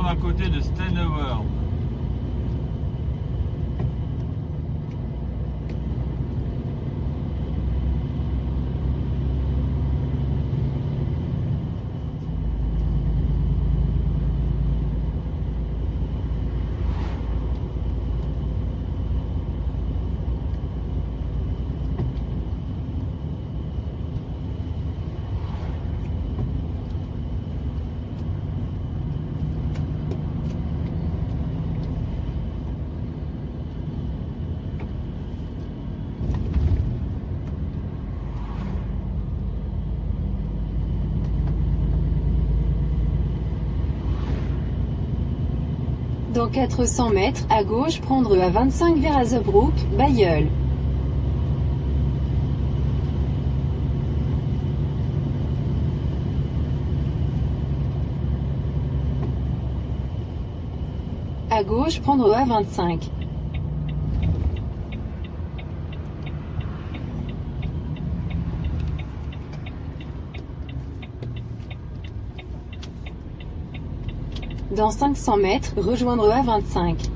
à côté de Stenhover. Dans 400 mètres, à gauche, prendre A25 vers Hazebrouck, Bailleul. À gauche, prendre A25. Dans 500 mètres, rejoindre A25.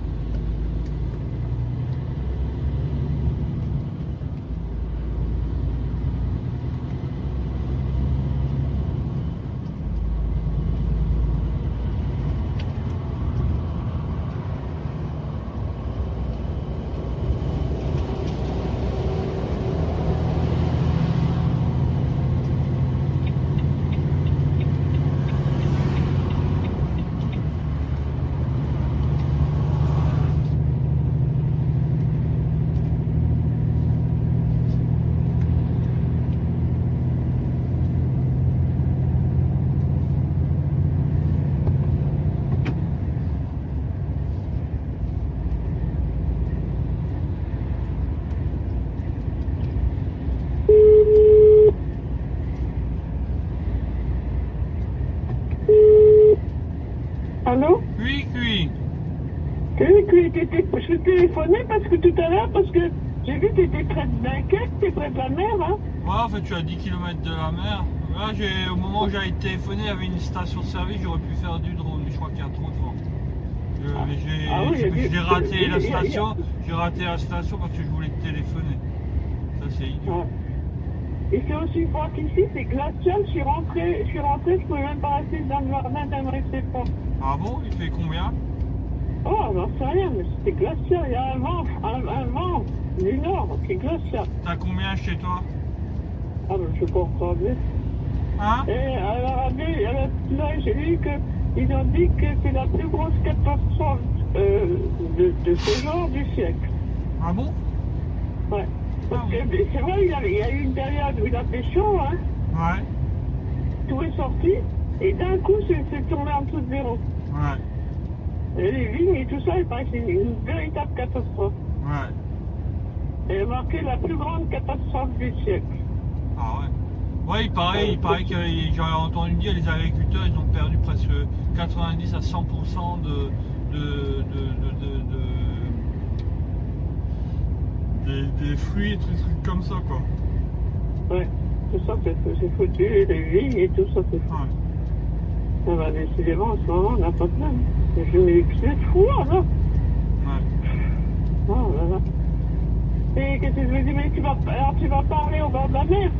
Allô? Oui, oui. Je téléphonais parce que tout à l'heure, parce que j'ai vu que tu étais près de Dunkerque, tu es près de la mer, hein? Ouais, en fait, tu es à 10 km de la mer. Là, au moment où j'avais téléphoné, il y avait une station-service, j'aurais pu faire du drone, mais je crois qu'il y a trop de vent. J'ai raté la station, j'ai raté la station parce que je voulais te téléphoner. Ça, c'est idiot. Ouais. Et c'est aussi fort qu'ici, c'est glacial, je suis rentré, je pouvais même pas rester dans le jardin tellement il fait froid. Ah bon? Il fait combien? Oh, j'en sais rien, mais c'était glacial, il y a un vent du nord qui est glacial. T'as combien chez toi? Ah ben je comprends bien. Hein? Et alors, là j'ai lu qu'ils ont dit que c'est la plus grosse catastrophe de ce genre du siècle. Ah bon? Ouais. Parce Ah que c'est vrai, il y a eu une période où il a fait chaud, hein. Ouais. Tout est sorti, et d'un coup, c'est tombé en dessous de zéro. Ouais. Et les vignes et tout ça, il paraît que c'est une véritable catastrophe. Ouais. Elle a marqué la plus grande catastrophe du siècle. Ah ouais. Ouais, il paraît que j'aurais entendu dire les agriculteurs ils ont perdu presque 90 à 100% des fruits et des trucs comme ça quoi. Ouais, tout ça c'est foutu, les vignes et tout ça c'est foutu. Ouais. Ah bah décidément en ce moment on n'a pas de plan. Je me dis que c'est fou là. Ouais. Oh là là. Et qu'est-ce que je me dis, mais tu vas pas aller au bord de la mer?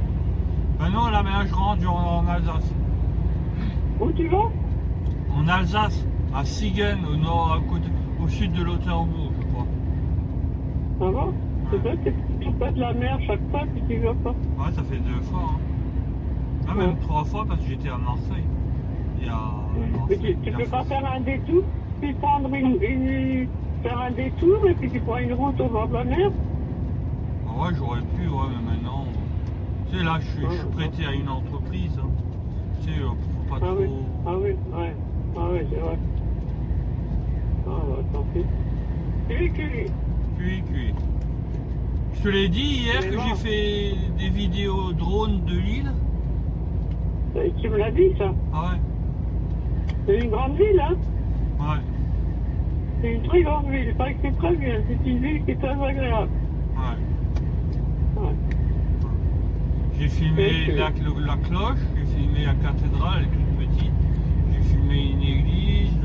Ben non, là mais je rentre en Alsace. Où tu vas? En Alsace, à Siegen, au nord, au sud de Lauterbourg, je crois. Ah bon? C'est vrai que tu pas de la mer chaque fois que tu vas pas. Ouais, ça fait 2 fois. Hein. Ah, même 3 fois parce que j'étais à Marseille. Et à Mais Marseille, tu peux pas faire un détour, puis prendre faire un détour et puis tu prends une route au bord de la mer? Ah ouais, j'aurais pu, ouais, mais maintenant. Tu sais, là, je suis prêté à une entreprise. Hein. Tu sais, faut pas Ah trop. oui, ah oui, ouais. Ah oui, c'est vrai. Ah bah tant pis. Cuit. Je te l'ai dit hier que j'ai fait des vidéos drone de l'île. Tu me l'as dit ça? Ah ouais. C'est une grande ville, hein? Ouais. C'est une très grande ville, il paraît que c'est très bien. C'est une ville qui est très agréable. Ouais. Ouais. J'ai filmé la cloche, j'ai filmé la cathédrale, elle est toute petite. J'ai filmé une église,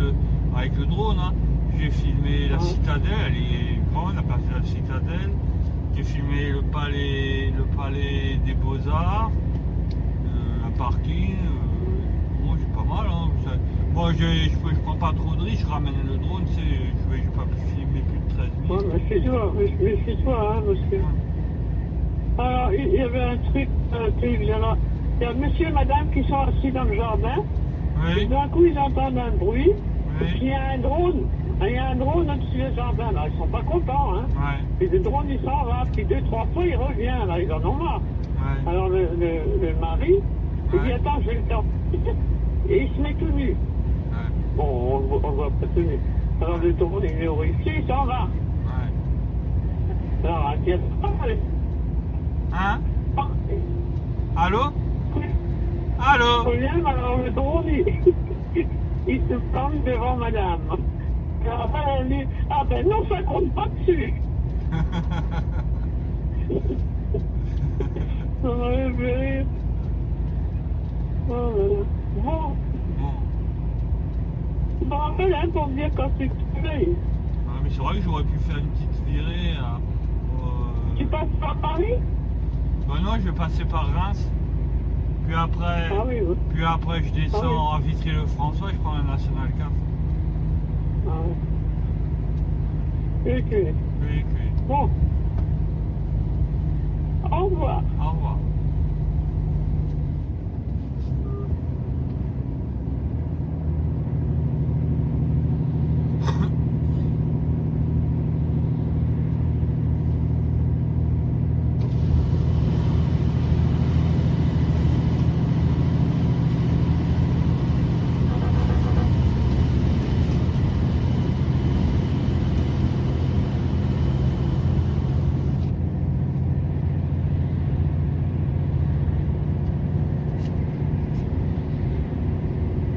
avec le drone. Hein. J'ai filmé la Ouais. citadelle, elle est grande, la place de la citadelle. J'ai filmé le palais des Beaux-Arts, un parking. Bon, c'est pas mal. Hein. Moi, je prends pas trop de risques, je ramène le drone, je vais pas filmer plus de 13 000. Ouais, méfie-toi, hein, parce que... Alors, il y avait un truc, il y a monsieur et madame qui sont assis dans le jardin, et Oui, d'un coup, ils entendent un bruit, parce qu'il oui, y a un drone. Il y a un drone au-dessus du jardin, là, ils sont pas contents, hein. ouais, Et le drone, il s'en va, puis 2-3 fois, il revient, là, ils en ont marre. ouais. Alors, le mari, il dit, Ouais. attends, je vais le temps. Et il se met tout nu. Ouais, Bon, on voit pas tout nu. Alors, le drone, il est horrifié, il s'en va. ouais. Alors, il dit, Hein? Allô? Allô? problème, alors le drone, il se plante devant madame. Alors après, elle dit, ah ben non, ça compte pas dessus. Ça m'avait fait rire. Oh là là. Bon, Bon. je me rappelle hein, pour me dire quand tu te réveilles. Ah, mais c'est vrai que j'aurais pu faire une petite virée. Tu passes par Paris? Ben non, je vais passer par Reims. Puis après, Ah oui, oui. je descends à Vitry-le-François, je prends la National 4. Ah oui. Ok. Oui, oui. Bon. Au revoir. Au revoir.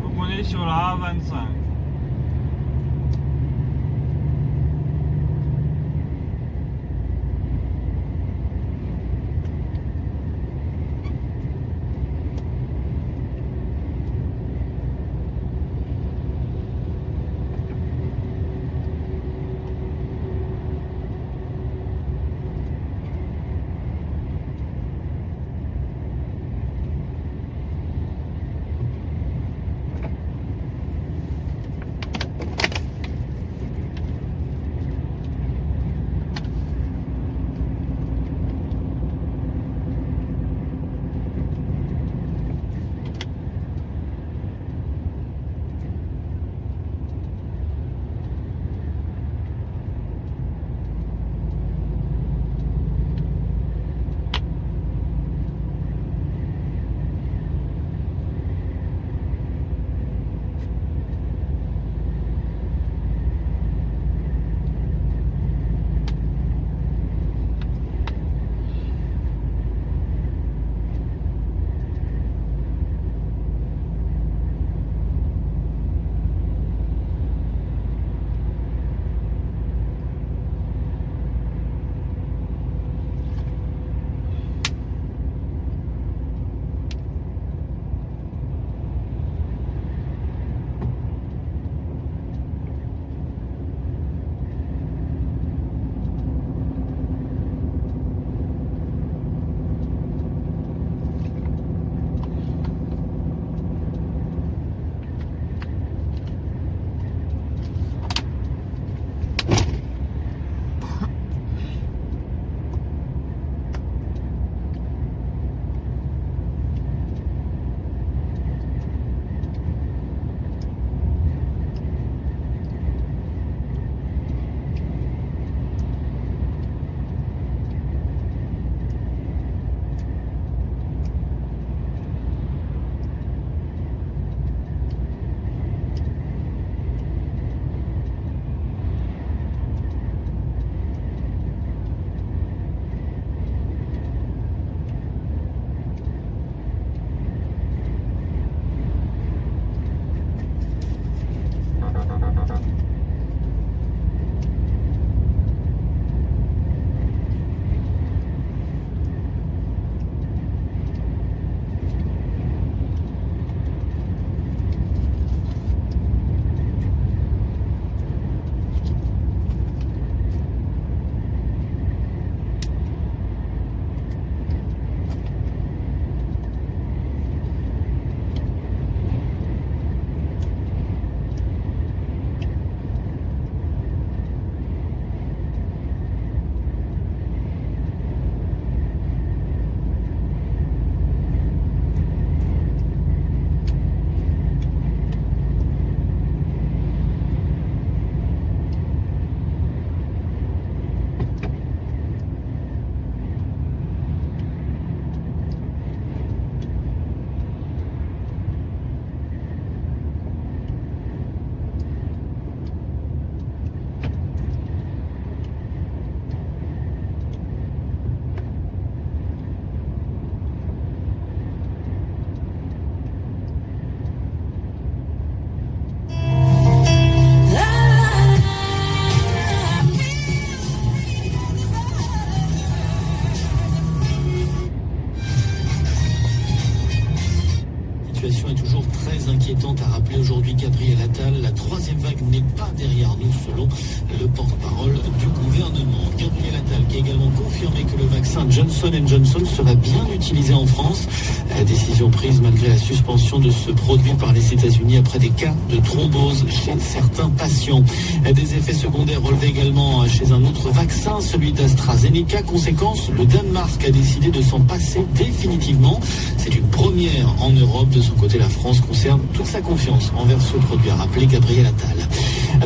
Donc on est sur la A25. situation est toujours très inquiétante, a rappelé aujourd'hui Gabriel Attal. La troisième vague n'est pas derrière nous, selon le porte-parole du gouvernement. Gabriel Attal qui a également confirmé que le vaccin Johnson & Johnson sera bien utilisé en France. La décision prise malgré la suspension de ce produit par les États-Unis après des cas de thrombose chez certains patients. Des effets secondaires relevés également chez un autre vaccin, celui d'AstraZeneca. Conséquence, le Danemark a décidé de s'en passer définitivement. C'est une première en Europe. De son côté, la France conserve toute sa confiance envers ce produit, a rappelé Gabriel Attal.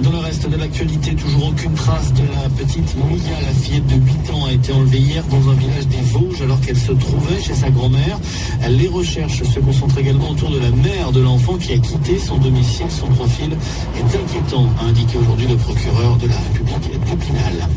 Dans le reste de l'actualité, toujours aucune trace de la petite Mia, la fillette de 8 ans, a été enlevée hier dans un village des Vosges alors qu'elle se trouvait chez sa grand-mère. Les recherches se concentrent également autour de la mère de l'enfant qui a quitté son domicile. Son profil est inquiétant, a indiqué aujourd'hui le procureur de la République d'Épinal.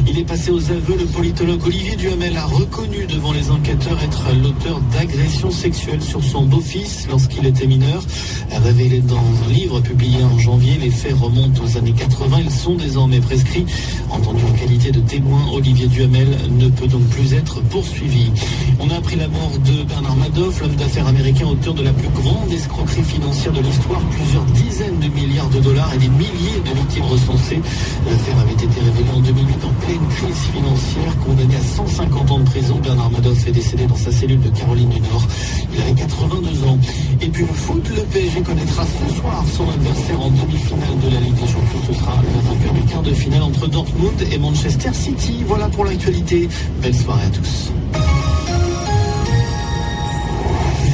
Il est passé aux aveux. Le politologue Olivier Duhamel a reconnu devant les enquêteurs être l'auteur d'agressions sexuelles sur son beau-fils lorsqu'il était mineur. Révélé dans un livre publié en janvier, les faits remontent aux années 80. Ils sont désormais prescrits. Entendu en qualité de témoin, Olivier Duhamel ne peut donc plus être poursuivi. On a appris la mort de Bernard Madoff, l'homme d'affaires américain auteur de la plus grande escroquerie financière de l'histoire. Plusieurs dizaines de milliards de dollars et des milliers de victimes recensées. L'affaire avait été révélée en 2008 en pleine crise financière. Condamné à 150 ans de prison, Bernard Madoff est décédé dans sa cellule de Caroline du Nord. Il avait 82 ans. Et puis le foot, le PSG connaîtra ce soir son adversaire en demi-finale de la Ligue des Champions. Ce sera le vainqueur du quart de finale entre Dortmund et Manchester City. Voilà pour l'actualité. Belle soirée à tous.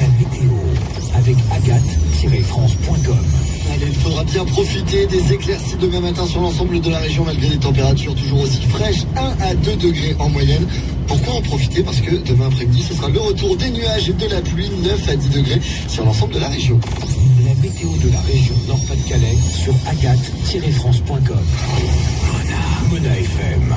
La météo avec agathe-france.com. Il faudra bien profiter des éclaircies demain matin sur l'ensemble de la région malgré des températures toujours aussi fraîches, 1 à 2 degrés en moyenne. Pourquoi en profiter? Parce que demain après-midi, ce sera le retour des nuages et de la pluie, 9 à 10 degrés sur l'ensemble de la région. La météo de la région Nord-Pas-de-Calais sur agathe-france.com. Mona FM.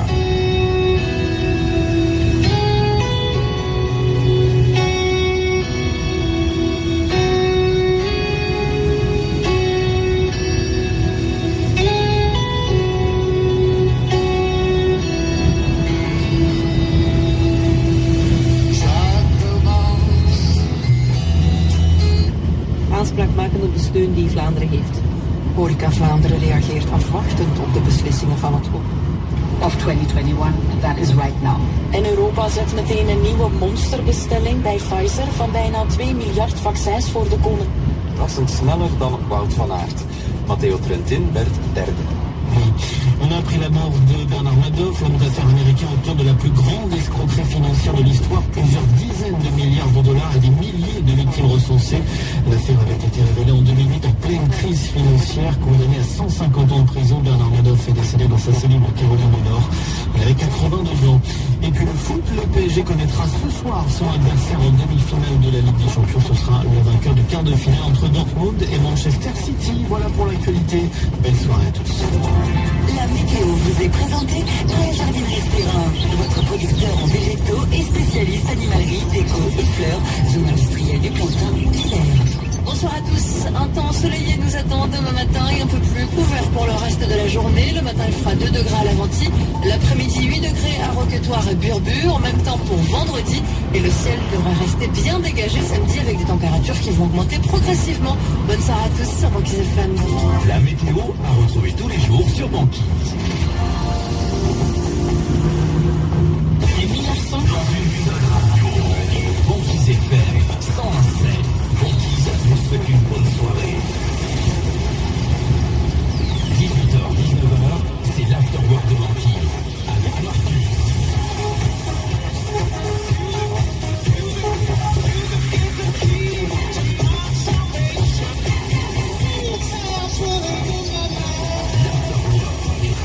Aanspraak maken op de steun die Vlaanderen heeft. Horeca Vlaanderen reageert afwachtend op de beslissingen van het Hof. Of 2021, that is right now. En Europa zet meteen een nieuwe monsterbestelling bij Pfizer van bijna 2 miljard vaccins voor de komende. Verrassend sneller dan Wout van Aert. Matteo Trentin werd derde. On a appris la mort de Bernard Madoff, l'homme d'affaires américain auteur de la plus grande escroquerie financière de l'histoire. Plusieurs dizaines de milliards de dollars et des milliers de victimes recensées. L'affaire avait été révélée en 2008 en pleine crise financière. Condamné à 150 ans de prison, Bernard Madoff est décédé dans sa cellule de Caroline du Nord. Il avait 82 ans. Et puis le foot, le PSG connaîtra ce soir son adversaire en demi-finale de la Ligue des Champions. Ce sera le vainqueur du quart de finale entre Dortmund et Manchester City. Voilà pour l'actualité. Belle soirée à tous. La météo vous est présentée par la jardinerie Perrin, votre producteur en végétaux et spécialiste animalerie, déco et fleurs, zone industrielle du plantain d'hiver. Bonsoir à tous. Un temps ensoleillé nous attend demain matin et un peu plus couvert pour le reste de la journée. Le matin, il fera 2 degrés à l'Aventie. L'après-midi, 8 degrés à Roquetoire et Burbu. En même temps pour vendredi. Et le ciel devrait rester bien dégagé samedi avec des températures qui vont augmenter progressivement. Bonne soirée à tous sur Banquise FM. La météo à retrouver tous les jours sur Banquise. C'est 1900. Banquise FM 107. Banquise vous souhaite une bonne soirée. 18h, 19h, c'est l'afterwork de Banquise avec Marcus.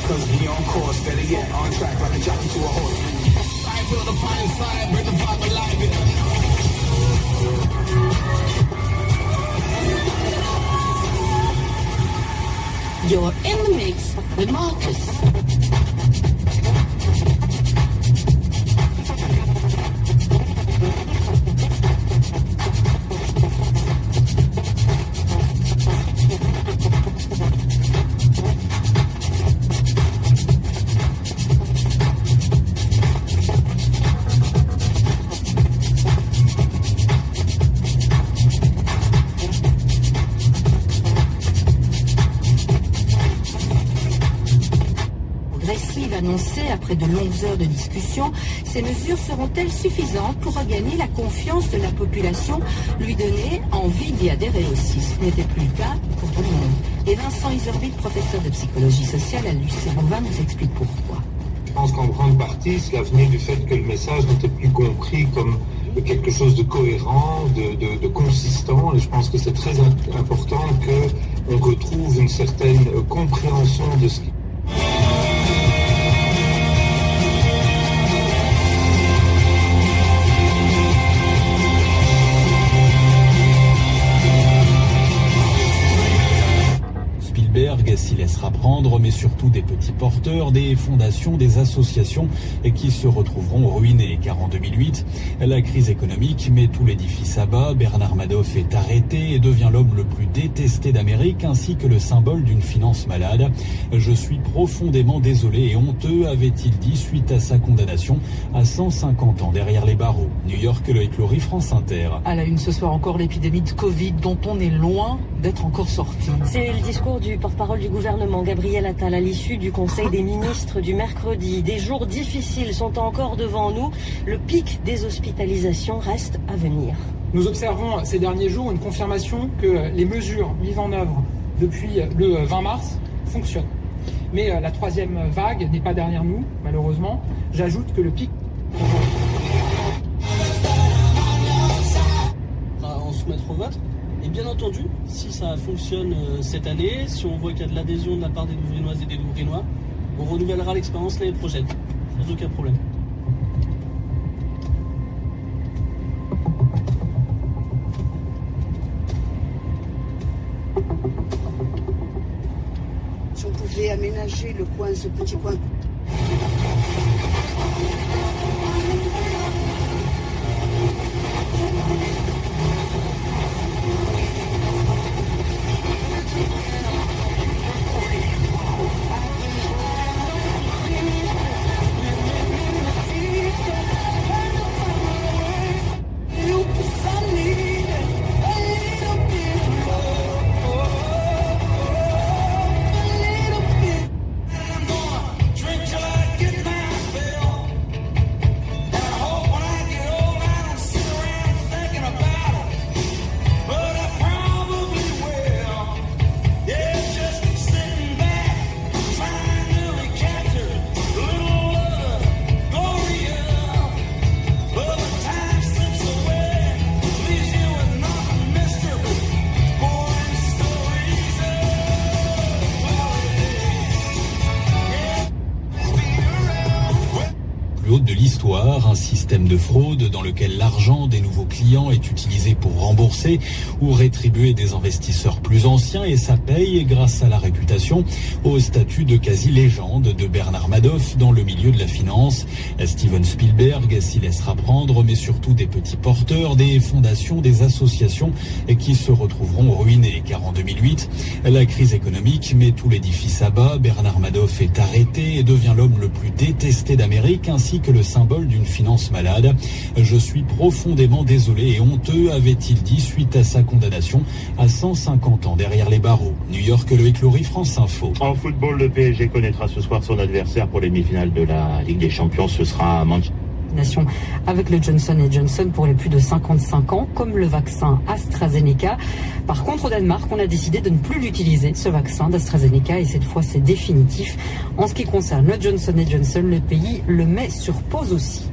Cause we on course, better yet, on track like a jockey to a horse. I feel the fire inside, bring the vibe alive. You're in the mix with Marcus. après de longues heures de discussion. Ces mesures seront-elles suffisantes pour regagner la confiance de la population, lui donner envie d'y adhérer aussi? Ce n'était plus le cas pour tout le monde. Et Vincent Iserbyt, professeur de psychologie sociale à l'UCROVA, nous explique pourquoi. Je pense qu'en grande partie, cela venait du fait que le message n'était plus compris comme quelque chose de cohérent, de consistant, et je pense que c'est très important qu'on retrouve une certaine compréhension de ce qui... Spielberg s'y laissera prendre, mais surtout des petits porteurs, des fondations, des associations qui se retrouveront ruinés. Car en 2008, la crise économique met tout l'édifice à bas. Bernard Madoff est arrêté et devient l'homme le plus détesté d'Amérique, ainsi que le symbole d'une finance malade. Je suis profondément désolé et honteux, avait-il dit suite à sa condamnation à 150 ans derrière les barreaux. New York, Loïc Laurie, France Inter. À la une ce soir encore, l'épidémie de Covid dont on est loin d'être encore sorti. C'est le discours du porte-parole du gouvernement, Gabriel Attal, à l'issue du Conseil des ministres du mercredi. Des jours difficiles sont encore devant nous. Le pic des hospitalisations reste à venir. Nous observons ces derniers jours une confirmation que les mesures mises en œuvre depuis le 20 mars fonctionnent. Mais la troisième vague n'est pas derrière nous, malheureusement. J'ajoute que le pic... En soumettre au vote. Et bien entendu, si ça fonctionne cette année, si on voit qu'il y a de l'adhésion de la part des Douvrénoises et des Douvrénois, on renouvellera l'expérience l'année prochaine, sans aucun problème. Si on pouvait aménager le coin, ce petit coin. De l'histoire, un système de fraude dans lequel l'argent des nouveaux clients est utilisé pour rembourser ou rétribuer des investisseurs plus anciens, et ça paye grâce à la réputation, au statut de quasi-légende de Bernard Madoff dans le milieu de la finance. Steven Spielberg s'y laissera prendre, mais surtout des petits porteurs, des fondations, des associations qui se retrouveront ruinés. Car en 2008, la crise économique met tout l'édifice à bas. Bernard Madoff est arrêté et devient l'homme le plus détesté d'Amérique, ainsi que le symbole d'une finance malade. Je suis profondément désolé et honteux, avait-il dit suite à sa condamnation à 150 ans derrière les barreaux. New York, Loïc Laurie, France Info. En football, le PSG connaîtra ce soir son adversaire pour les demi-finales de la Ligue des Champions. Ce sera Manchester. Avec le Johnson & Johnson pour les plus de 55 ans, comme le vaccin AstraZeneca. Par contre, au Danemark, on a décidé de ne plus l'utiliser, ce vaccin d'AstraZeneca, et cette fois c'est définitif. En ce qui concerne le Johnson & Johnson, le pays le met sur pause aussi.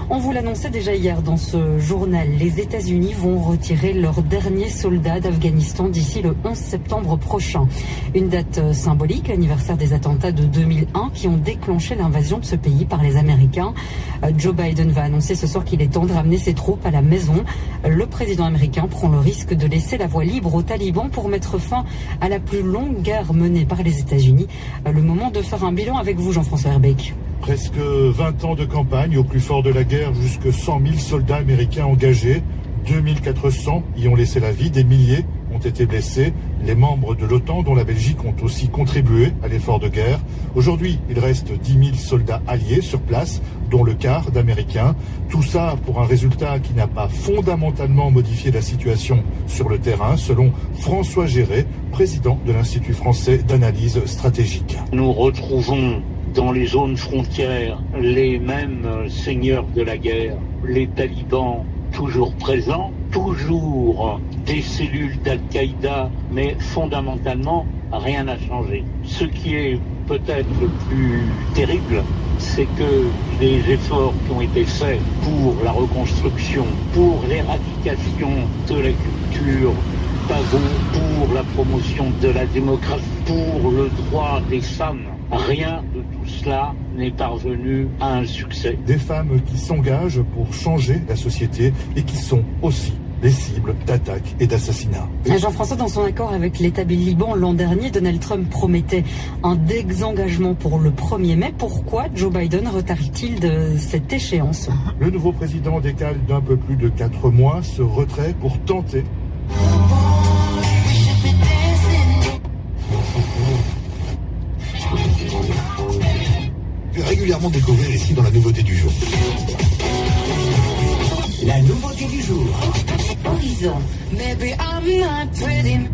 On vous l'annonçait déjà hier dans ce journal, les États-Unis vont retirer leurs derniers soldats d'Afghanistan d'ici le 11 septembre prochain. Une date symbolique, l'anniversaire des attentats de 2001 qui ont déclenché l'invasion de ce pays par les Américains. Joe Biden va annoncer ce soir qu'il est temps de ramener ses troupes à la maison. Le président américain prend le risque de laisser la voie libre aux talibans pour mettre fin à la plus longue guerre menée par les États-Unis. Le moment de faire un bilan avec vous, Jean-François Herbeck. Presque 20 ans de campagne, au plus fort de la guerre, jusque 100 000 soldats américains engagés. 2400 y ont laissé la vie, des milliers ont été blessés. Les membres de l'OTAN, dont la Belgique, ont aussi contribué à l'effort de guerre. Aujourd'hui, il reste 10 000 soldats alliés sur place, dont le quart d'Américains. Tout ça pour un résultat qui n'a pas fondamentalement modifié la situation sur le terrain, selon François Géré, président de l'Institut français d'analyse stratégique. Nous retrouvons dans les zones frontières, les mêmes seigneurs de la guerre, les talibans toujours présents, toujours des cellules d'Al-Qaïda, mais fondamentalement, rien n'a changé. Ce qui est peut-être le plus terrible, c'est que les efforts qui ont été faits pour la reconstruction, pour l'éradication de la culture pavot, pour la promotion de la démocratie, pour le droit des femmes, rien de tout cela n'est parvenu à un succès. Des femmes qui s'engagent pour changer la société et qui sont aussi les cibles d'attaques et d'assassinats. Jean-François, dans son accord avec l'État du Liban l'an dernier, Donald Trump promettait un désengagement pour le 1er mai. Pourquoi Joe Biden retarde-t-il de cette échéance? Le nouveau président décale d'un peu plus de 4 mois ce retrait pour tenter régulièrement découvrir ici dans la nouveauté du jour. La nouveauté du jour. Horizon. Maybe I'm not pretty.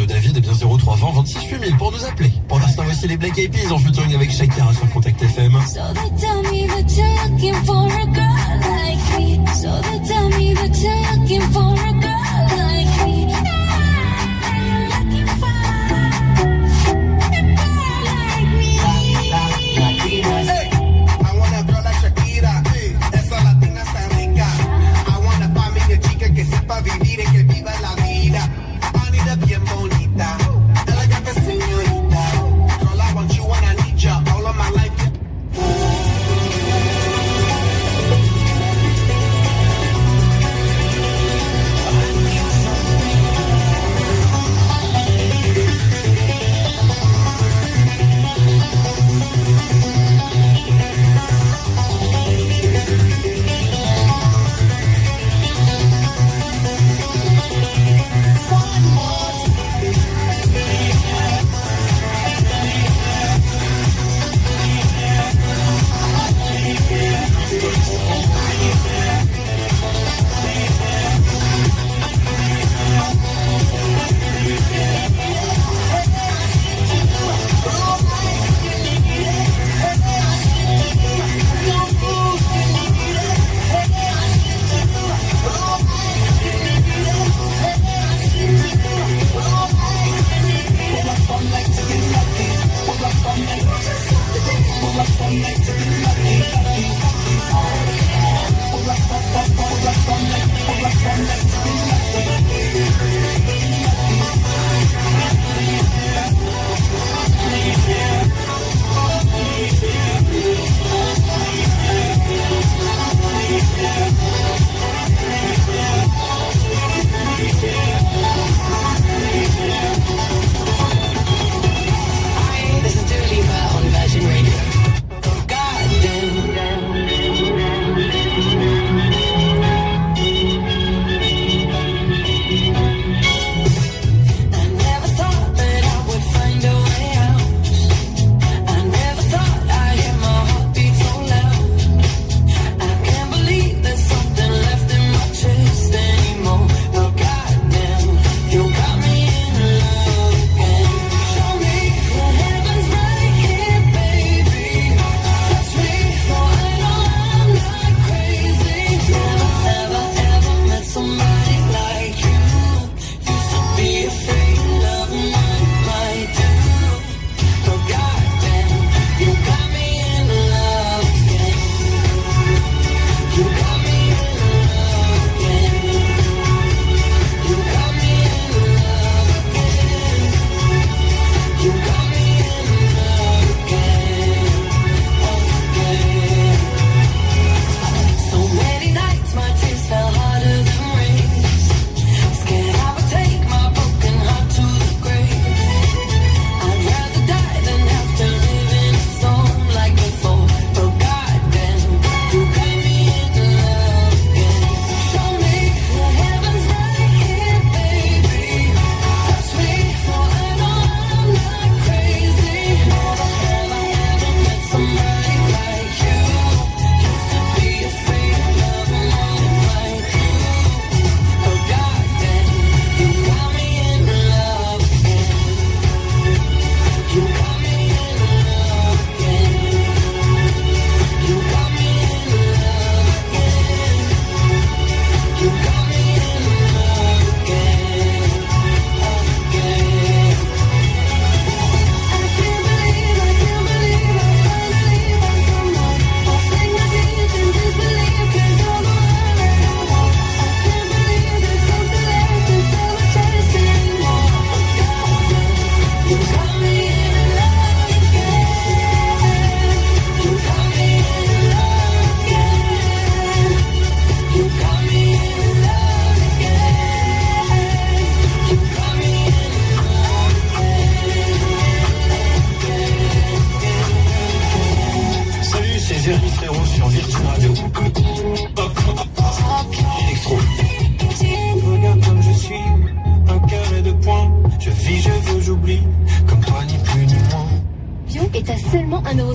David, 0320 26 8000 pour nous appeler. Pour l'instant, voici les Black Eyed Peas en featuring avec Shakira sur Contact FM. So they tell me that you're looking for a girl like me. So they tell me that you're looking for a girl like me. I'm looking for a girl like me. Hey, I want a girl like Shakira. Esa latina está rica. I want a familia chica que sepa vivir y que viva la vida. Bien bonita, elegante señorita. Girl, I want you and I need you all of my life.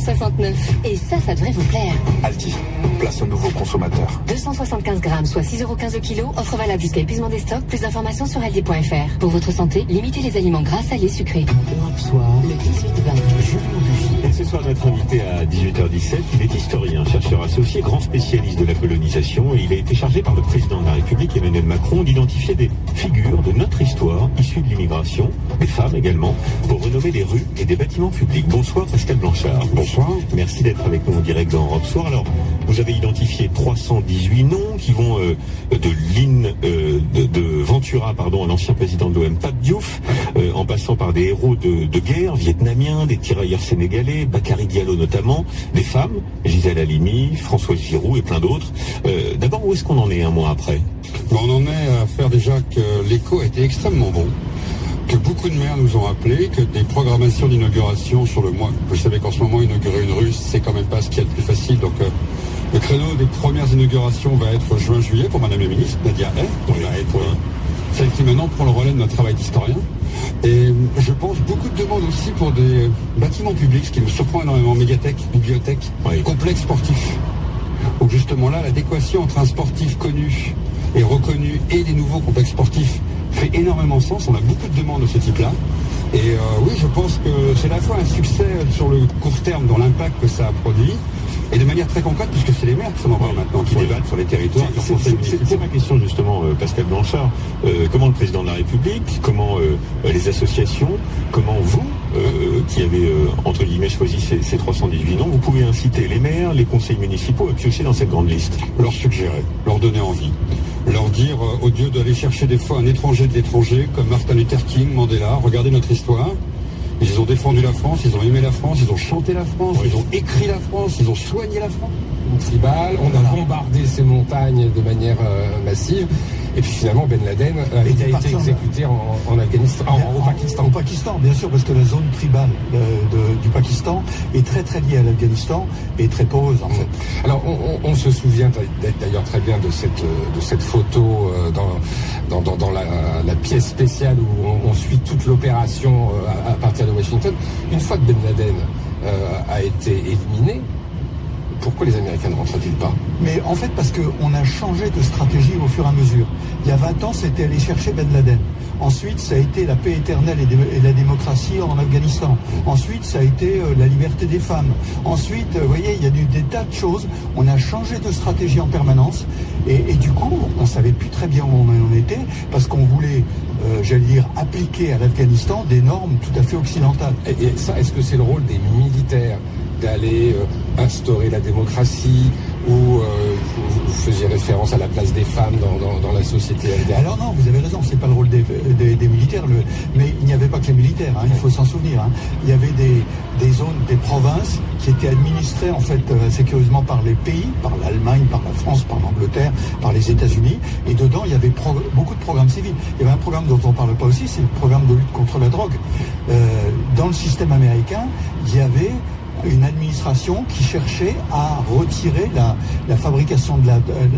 269. Et ça devrait vous plaire. Aldi, place au nouveau consommateur. 275 grammes, soit 6,15 € le kilo. Offre valable jusqu'à épuisement des stocks. Plus d'informations sur aldi.fr. Pour votre santé, limitez les aliments gras, salés, sucrés. Europe Soir, le 18-20. Julien Buffy. Et ce soir, notre invité à 18h17, il est historien, chercheur associé, grand spécialiste de la colonisation, et il a été chargé par le président de la République, Emmanuel Macron, d'identifier des figures de notre histoire, issues de l'immigration, des femmes également, pour renommer des rues et des bâtiments publics. Bonsoir Pascal Blanchard. Bonsoir. Merci d'être avec nous en direct dans Europe Soir. Alors, vous avez identifié 318 noms qui vont de Ventura, à l'ancien président de l'OM, Pape Diouf, en passant par des héros de guerre, vietnamiens, des tirailleurs sénégalais, Bakary Diallo notamment, des femmes, Gisèle Halimi, Françoise Giroud et plein d'autres. D'abord, où est-ce qu'on en est un mois après ? On en est à faire déjà que l'écho a été extrêmement bon, que beaucoup de maires nous ont appelés, que des programmations d'inauguration sur le mois. Vous savez qu'en ce moment, inaugurer une rue, c'est quand même pas ce qu'il y a de plus facile. Donc, le créneau des premières inaugurations va être juin-juillet pour Madame la Ministre, Nadia Hay, celle qui maintenant prend le relais de notre travail d'historien. Et je pense beaucoup de demandes aussi pour des bâtiments publics, ce qui me surprend énormément, médiathèques, bibliothèques, complexes sportifs. Où justement là, l'adéquation entre un sportif connu et reconnu et des nouveaux complexes sportifs fait énormément sens. On a beaucoup de demandes de ce type-là. Et oui, je pense que c'est à la fois un succès sur le court terme dans l'impact que ça a produit, et de manière très concrète, puisque c'est les maires qui s'en emparent maintenant, qui débattent sur les territoires. C'est ma question justement, Pascal Blanchard. Comment le président de la République, comment les associations, comment vous, qui avez entre guillemets choisi ces 318 noms, vous pouvez inciter les maires, les conseils municipaux à piocher dans cette grande liste? Leur suggérer, leur donner envie. Leur dire, au lieu d'aller chercher des fois un étranger de l'étranger, comme Martin Luther King, Mandela, regardez notre histoire. Ils ont défendu la France, ils ont aimé la France, ils ont chanté la France, ils ont écrit la France, ils ont soigné la France. Tribal, on a bombardé ces montagnes de manière massive. Et puis finalement, Ben Laden a été exécuté en Afghanistan, au Pakistan. Bien sûr, parce que la zone tribale du Pakistan est très très liée à l'Afghanistan et très poreuse en fait. Alors on se souvient d'ailleurs très bien de cette photo dans la pièce spéciale où on suit toute l'opération à partir de Washington. Une fois que Ben Laden a été éliminé, pourquoi les Américains ne rentrent-ils pas? Mais en fait, parce qu'on a changé de stratégie au fur et à mesure. Il y a 20 ans, c'était aller chercher Ben Laden. Ensuite, ça a été la paix éternelle et la démocratie en Afghanistan. Ensuite, ça a été la liberté des femmes. Ensuite, vous voyez, il y a des tas de choses. On a changé de stratégie en permanence. Et du coup, on ne savait plus très bien où on en était, parce qu'on voulait, j'allais dire, appliquer à l'Afghanistan des normes tout à fait occidentales. Et ça, est-ce que c'est le rôle des militaires d'aller instaurer la démocratie, ou vous faisiez référence à la place des femmes dans la société afghane? Alors non, vous avez raison, c'est pas le rôle des militaires, mais il n'y avait pas que les militaires, il faut s'en souvenir. Il y avait des zones, des provinces qui étaient administrées en fait assez curieusement par les pays, par l'Allemagne, par la France, par l'Angleterre, par les États-Unis, et dedans il y avait beaucoup de programmes civils. Il y avait un programme dont on ne parle pas aussi, c'est le programme de lutte contre la drogue. Dans le système américain, il y avait une administration qui cherchait à retirer la fabrication de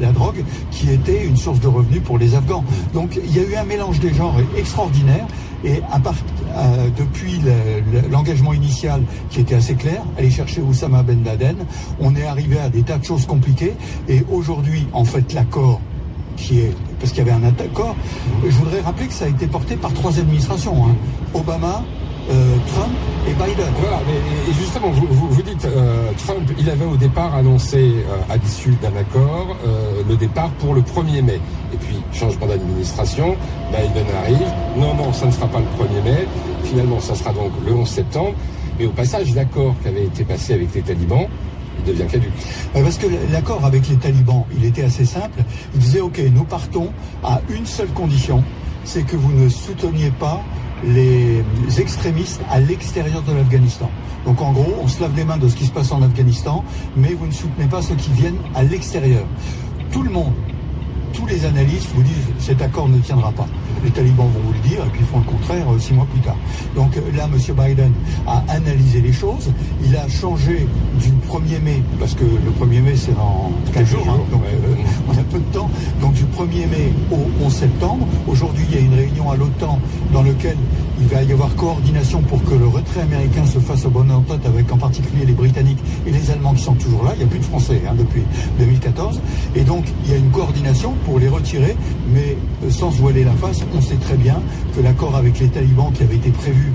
la drogue, qui était une source de revenus pour les Afghans. Donc il y a eu un mélange des genres extraordinaire, et depuis l'engagement initial qui était assez clair, aller chercher Oussama Ben Laden, on est arrivé à des tas de choses compliquées, et aujourd'hui en fait l'accord parce qu'il y avait un accord, je voudrais rappeler que ça a été porté par 3 administrations, Obama, Trump et Biden. Voilà, et justement, vous dites, Trump, il avait au départ annoncé, à l'issue d'un accord, le départ pour le 1er mai. Et puis, changement d'administration, Biden arrive. Non, ça ne sera pas le 1er mai. Finalement, ça sera donc le 11 septembre. Et au passage, l'accord qui avait été passé avec les talibans, il devient caduc. Parce que l'accord avec les talibans, il était assez simple. Il disait, OK, nous partons à une seule condition, c'est que vous ne souteniez pas les extrémistes à l'extérieur de l'Afghanistan. Donc en gros, on se lave les mains de ce qui se passe en Afghanistan, mais vous ne soutenez pas ceux qui viennent à l'extérieur. Tout le monde, tous les analystes vous disent cet accord ne tiendra pas. Les talibans vont vous le dire et puis font le contraire 6 mois plus tard. Donc là, M. Biden a analysé les choses. Il a changé du 1er mai, parce que le 1er mai c'est dans 15 jours, donc on a peu de temps. Donc du 1er mai au 11 septembre. Aujourd'hui, il y a une réunion à l'OTAN dans laquelle il va y avoir coordination pour que le retrait américain se fasse au bon entente avec en particulier les Britanniques et les Allemands qui sont toujours là. Il n'y a plus de Français depuis 2014. Et donc, il y a une coordination pour les retirer, mais sans se voiler la face, on sait très bien que l'accord avec les talibans qui avait été prévu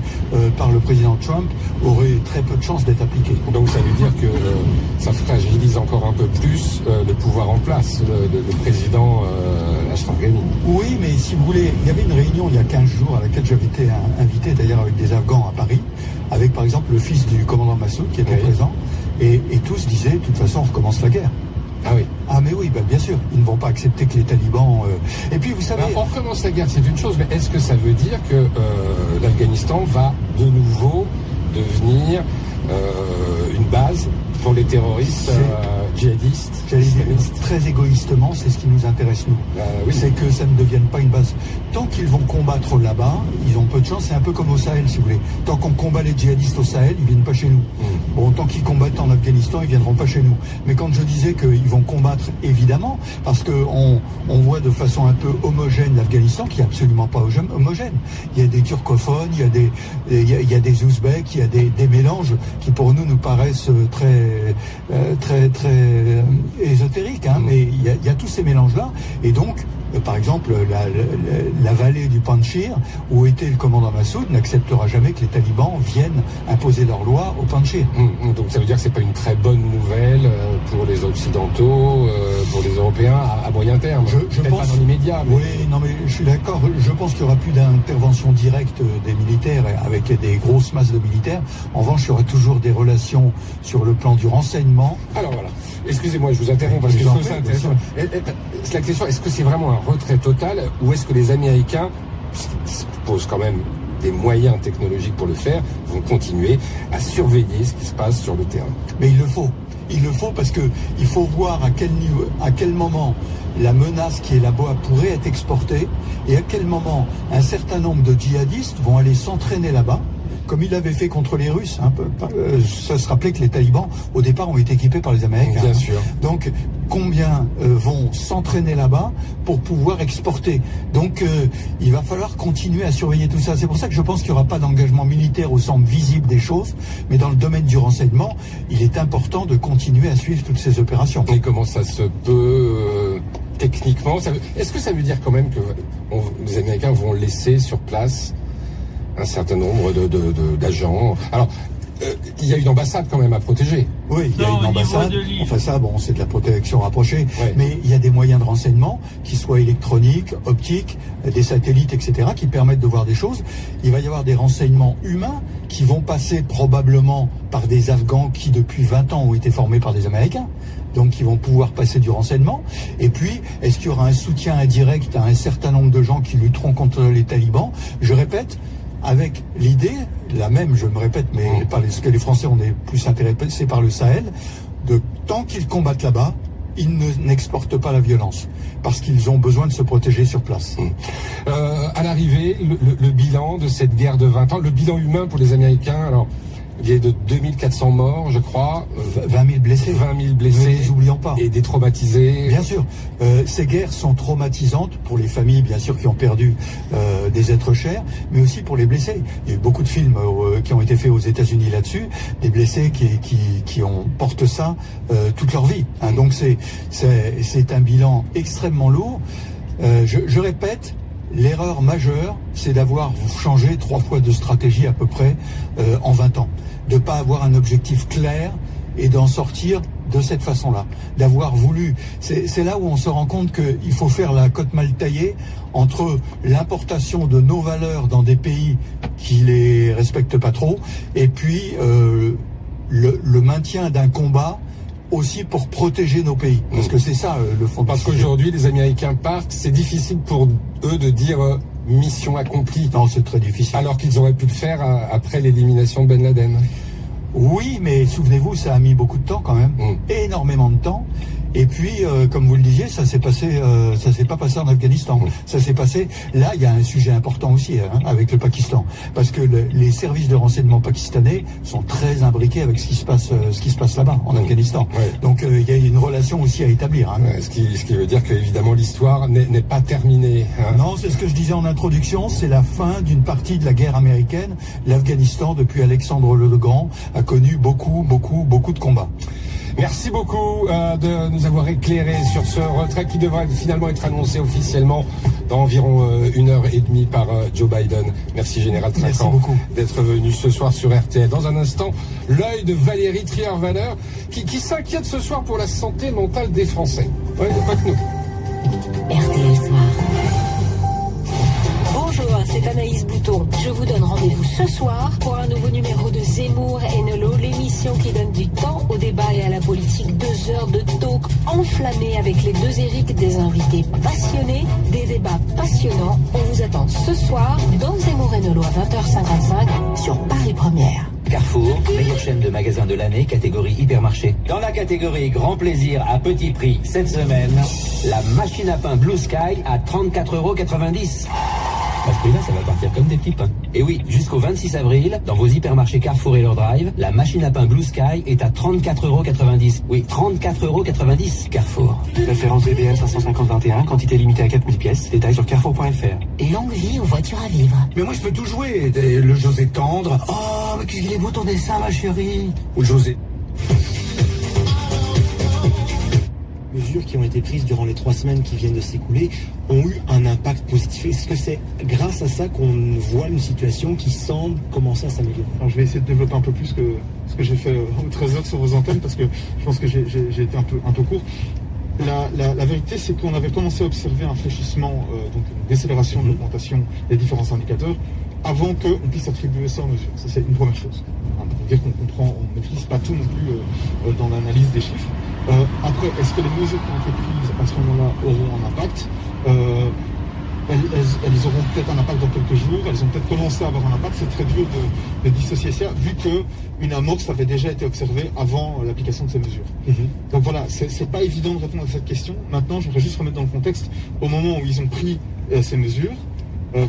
par le président Trump aurait très peu de chances d'être appliqué. Donc ça veut dire que ça fragilise encore un peu plus le pouvoir en place, le président Ashraf Ghani. Oui, mais si vous voulez, il y avait une réunion il y a 15 jours à laquelle j'avais été invité d'ailleurs avec des Afghans à Paris, avec par exemple le fils du commandant Massoud qui était présent, et tous disaient, de toute façon, on recommence la guerre. Ah oui. Ah mais oui, bien sûr, ils ne vont pas accepter que les talibans... Et puis vous savez... On recommence la guerre, c'est une chose, mais est-ce que ça veut dire que l'Afghanistan va de nouveau devenir une base pour les terroristes djihadistes, très égoïstement, c'est ce qui nous intéresse nous. Oui. C'est que ça ne devienne pas une base. Tant qu'ils vont combattre là-bas, ils ont peu de chance. C'est un peu comme au Sahel, si vous voulez. Tant qu'on combat les djihadistes au Sahel, ils viennent pas chez nous. Bon, tant qu'ils combattent en Afghanistan, ils viendront pas chez nous. Mais quand je disais qu'ils vont combattre, évidemment, parce que on voit de façon un peu homogène l'Afghanistan, qui est absolument pas homogène. Il y a des turcophones, il y a des ouzbeks, il y a des mélanges qui pour nous paraissent très ésotériques, hein, mais il y a tous ces mélanges-là. Et donc, par exemple, la vallée du Panjshir, où était le commandant Massoud, n'acceptera jamais que les talibans viennent imposer leurs lois au Panjshir. Donc ça veut dire que c'est pas une très bonne nouvelle pour les Occidentaux, pour les Européens à moyen terme. Je pense, pas dans l'immédiat. Mais... Oui, non mais je suis d'accord. Je pense qu'il n'y aura plus d'intervention directe des militaires avec des grosses masses de militaires. En revanche, il y aura toujours des relations sur le plan du renseignement. Alors voilà. Excusez-moi, je vous interromps parce que je trouve ça intéressant. La question, est-ce que c'est vraiment un retrait total ou est-ce que les Américains, qui se posent quand même des moyens technologiques pour le faire, vont continuer à surveiller ce qui se passe sur le terrain? Mais il le faut. Il le faut parce que il faut voir à quel moment la menace qui est là-bas pourrait être exportée et à quel moment un certain nombre de djihadistes vont aller s'entraîner là-bas, comme il avait fait contre les Russes. Ça se rappelait que les talibans, au départ, ont été équipés par les Américains. Bien sûr. Donc, combien vont s'entraîner là-bas pour pouvoir exporter? Donc, il va falloir continuer à surveiller tout ça. C'est pour ça que je pense qu'il n'y aura pas d'engagement militaire au sens visible des choses, mais dans le domaine du renseignement, il est important de continuer à suivre toutes ces opérations. Et comment ça se peut techniquement? Est-ce que ça veut dire quand même que les Américains vont laisser sur place un certain nombre d'agents? Alors, il y a une ambassade quand même à protéger. Oui, il y a une ambassade. Enfin ça, bon, c'est de la protection rapprochée. Ouais. Mais il y a des moyens de renseignement, qui soient électroniques, optiques, des satellites, etc., qui permettent de voir des choses. Il va y avoir des renseignements humains qui vont passer probablement par des Afghans qui, depuis 20 ans, ont été formés par des Américains. Donc, qui vont pouvoir passer du renseignement. Et puis, est-ce qu'il y aura un soutien indirect à un certain nombre de gens qui lutteront contre les talibans? Je répète, avec l'idée, la même, je me répète, mais parce que les Français, on est plus intéressés par le Sahel, de tant qu'ils combattent là-bas, ils n'exportent pas la violence, parce qu'ils ont besoin de se protéger sur place. À l'arrivée, le bilan de cette guerre de 20 ans, le bilan humain pour les Américains, alors... Il y a de 2400 morts, je crois. 20 000 blessés. 20 000 blessés. Ne les oublions pas. Et des traumatisés. Bien sûr. Ces guerres sont traumatisantes pour les familles, bien sûr, qui ont perdu des êtres chers, mais aussi pour les blessés. Il y a eu beaucoup de films qui ont été faits aux États-Unis là-dessus, des blessés qui portent ça toute leur vie. Hein. Donc c'est un bilan extrêmement lourd. Je répète, l'erreur majeure, c'est d'avoir changé 3 fois de stratégie à peu près en 20 ans. De ne pas avoir un objectif clair et d'en sortir de cette façon-là. D'avoir voulu... C'est là où on se rend compte qu'il faut faire la cote mal taillée entre l'importation de nos valeurs dans des pays qui les respectent pas trop et puis le maintien d'un combat aussi pour protéger nos pays. Parce que c'est ça le fond. Parce qu'aujourd'hui, les Américains partent, c'est difficile pour eux de dire mission accomplie. Non, c'est très difficile. Alors qu'ils auraient pu le faire après l'élimination de Ben Laden. Oui, mais souvenez-vous, ça a mis beaucoup de temps quand même, énormément de temps. Et puis, comme vous le disiez, ça s'est pas passé en Afghanistan. Ça s'est passé. Là, il y a un sujet important aussi avec le Pakistan, parce que les services de renseignement pakistanais sont très imbriqués avec ce qui se passe là-bas en Afghanistan. Ouais. Donc, il y a une relation aussi à établir. Ouais, ce qui veut dire qu'évidemment l'histoire n'est pas terminée. Non, c'est ce que je disais en introduction. C'est la fin d'une partie de la guerre américaine. L'Afghanistan, depuis Alexandre le Grand, a connu beaucoup de combats. Merci beaucoup de nous avoir éclairé sur ce retrait qui devrait finalement être annoncé officiellement dans environ 1h30 par Joe Biden. Merci Général Trinquant d'être venu ce soir sur RTL. Dans un instant, l'œil de Valérie Trierweiler qui s'inquiète ce soir pour la santé mentale des Français. Ouais, pas que nous. RTL Soir. Bonjour, c'est Anaïs Bouton. Je vous donne rendez-vous ce soir pour un nouveau numéro de Zemmour et Nolo, l'émission qui donne du temps au débat et à la politique. 2 heures de talk enflammé avec les deux Éric, des invités passionnés, des débats passionnants. On vous attend ce soir dans Zemmour et Nolo à 20h55 sur Paris Première. Carrefour, meilleure chaîne de magasins de l'année, catégorie hypermarché. Dans la catégorie grand plaisir à petit prix, cette semaine, la machine à pain Blue Sky à 34,90 €. À ce prix-là, ça va partir comme des petits pains. Et oui, jusqu'au 26 avril, dans vos hypermarchés Carrefour et leur drive, la machine à pain Blue Sky est à 34,90 €. Oui, 34,90 € Carrefour. Référence BBM 550-21, quantité limitée à 4000 pièces. Détails sur carrefour.fr. Et longue vie aux voitures à vivre. Mais moi, je peux tout jouer. Le José tendre. Oh, mais qu'il est beau ton dessin, ma chérie. Ou le José. Mesures qui ont été prises durant les 3 semaines qui viennent de s'écouler ont eu un impact positif. Est-ce que c'est grâce à ça qu'on voit une situation qui semble commencer à s'améliorer? Alors je vais essayer de développer un peu plus que ce que j'ai fait au 13h sur vos antennes, parce que je pense que j'ai été un peu court. La vérité, c'est qu'on avait commencé à observer un fléchissement, donc une décélération de l'augmentation des différents indicateurs, avant qu'on puisse attribuer ça aux mesures. Ça, c'est une première chose. C'est-à-dire qu'on ne maîtrise pas tout non plus dans l'analyse des chiffres. Après, est-ce que les mesures qui ont été prises à ce moment-là auront un impact? Elles auront peut-être un impact dans quelques jours, elles ont peut-être commencé à avoir un impact. C'est très dur de dissocier ça, vu qu'une amorce avait déjà été observée avant l'application de ces mesures. Donc voilà, c'est pas évident de répondre à cette question. Maintenant, je voudrais juste remettre dans le contexte, au moment où ils ont pris ces mesures,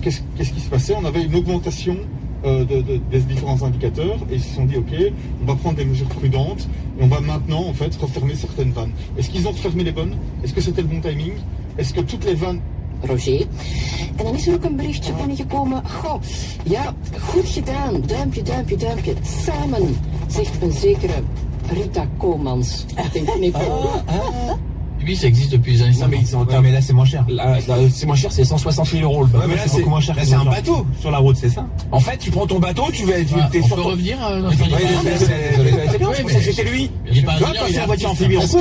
qu'est-ce qui se passait? On avait une augmentation des différents indicateurs, et ils se sont dit ok, on va prendre des mesures prudentes et on va maintenant en fait refermer certaines vannes. Est-ce qu'ils ont refermé les bonnes? Est-ce que c'était le bon timing? Est-ce que toutes les vannes... Roger. En dan is er ook een berichtje binnengekomen. Goh, ja, goed gedaan. Duimpje, duimpje, duimpje. Samen, zegt een zekere Rita Komans. Oui, ça existe depuis les années 50. Non, mais là, c'est moins cher. Là, c'est moins cher, c'est 160 000 € le bateau. Mais là, c'est beaucoup moins cher. C'est un bateau sur la route, c'est ça? En fait, tu prends ton bateau, t'es sur ton... revenir C'était lui. Il est pas tu vois, passer en voiture amphibie, on peut.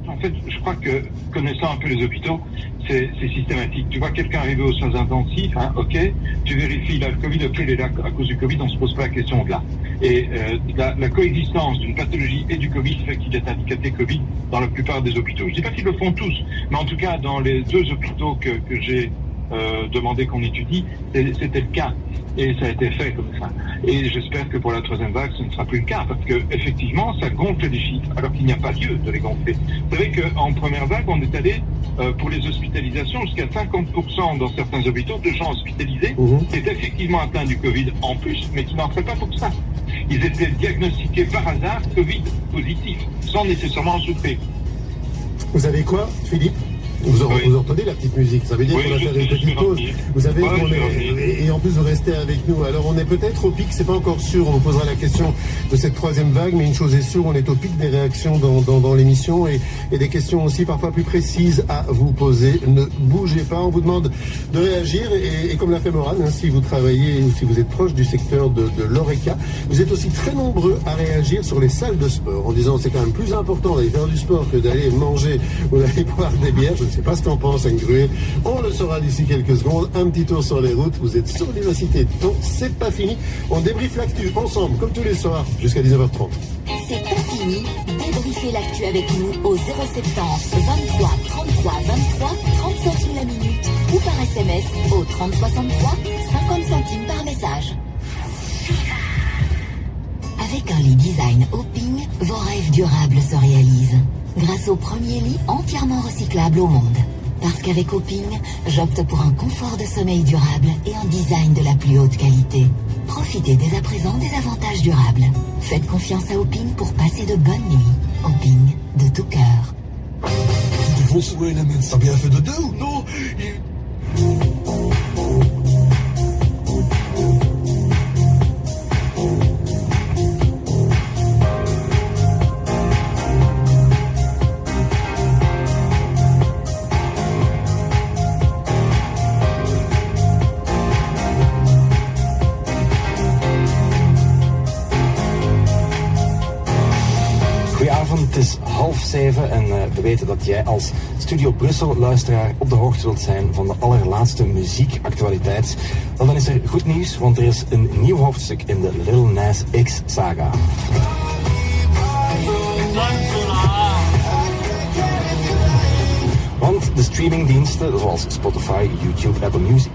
En fait, je crois que, connaissant un peu les hôpitaux, c'est systématique. Tu vois quelqu'un arriver aux soins intensifs, ok, tu vérifies, il a le Covid, ok, il est là à cause du Covid, on se pose pas la question de là. Et la coexistence d'une pathologie et du Covid fait qu'il est indicaté Covid dans la plupart des hôpitaux. Je dis pas qu'ils le font tous, mais en tout cas, dans les 2 hôpitaux que j'ai demandé qu'on étudie, c'était le cas. Et ça a été fait comme ça. Et j'espère que pour la 3e vague, ce ne sera plus le cas, parce que effectivement, ça gonfle les chiffres, alors qu'il n'y a pas lieu de les gonfler. Vous savez qu'en première vague, on est allé pour les hospitalisations jusqu'à 50% dans certains hôpitaux de gens hospitalisés qui étaient effectivement atteints du Covid en plus, mais qui n'en feraient pas pour ça. Ils étaient diagnostiqués par hasard Covid positif, sans nécessairement en souffrir. Vous savez quoi, Philippe? Vous entendez la petite musique, ça veut dire qu'on va faire une petite pause. Vous savez qu'on est, et en plus vous restez avec nous. Alors on est peut-être au pic, c'est pas encore sûr, on vous posera la question de cette 3e vague, mais une chose est sûre, on est au pic des réactions dans l'émission et des questions aussi parfois plus précises à vous poser. Ne bougez pas, on vous demande de réagir et comme l'a fait Morane, si vous travaillez ou si vous êtes proche du secteur de l'ORECA, vous êtes aussi très nombreux à réagir sur les salles de sport en disant c'est quand même plus important d'aller faire du sport que d'aller manger ou d'aller boire des bières. Je ne sais pas ce qu'en pense Anne Gruet. On le saura d'ici quelques secondes. Un petit tour sur les routes. Vous êtes sur l'Université de Caen. C'est pas fini. On débriefe l'actu ensemble, comme tous les soirs, jusqu'à 19h30. C'est pas fini. Débriefez l'actu avec nous au 070 23 33 23 35 000 la minute. ou par SMS au 3063, 50 centimes par message. Avec un lit design Oping, vos rêves durables se réalisent. Grâce au premier lit entièrement recyclable au monde. Parce qu'avec Oping, j'opte pour un confort de sommeil durable et un design de la plus haute qualité. Profitez dès à présent des avantages durables. Faites confiance à Oping pour passer de bonnes nuits. Oping, de tout cœur. Bonsoir, la main, ça a bien fait de deux ou non? Goedenavond, het is 6:30 en we weten dat jij als Studio Brussel-luisteraar op de hoogte wilt zijn van de allerlaatste muziekactualiteit. Wel, dan is er goed nieuws, want er is een nieuw hoofdstuk in de Lil Nas X-saga. Want de streamingdiensten zoals Spotify, YouTube, Apple Music...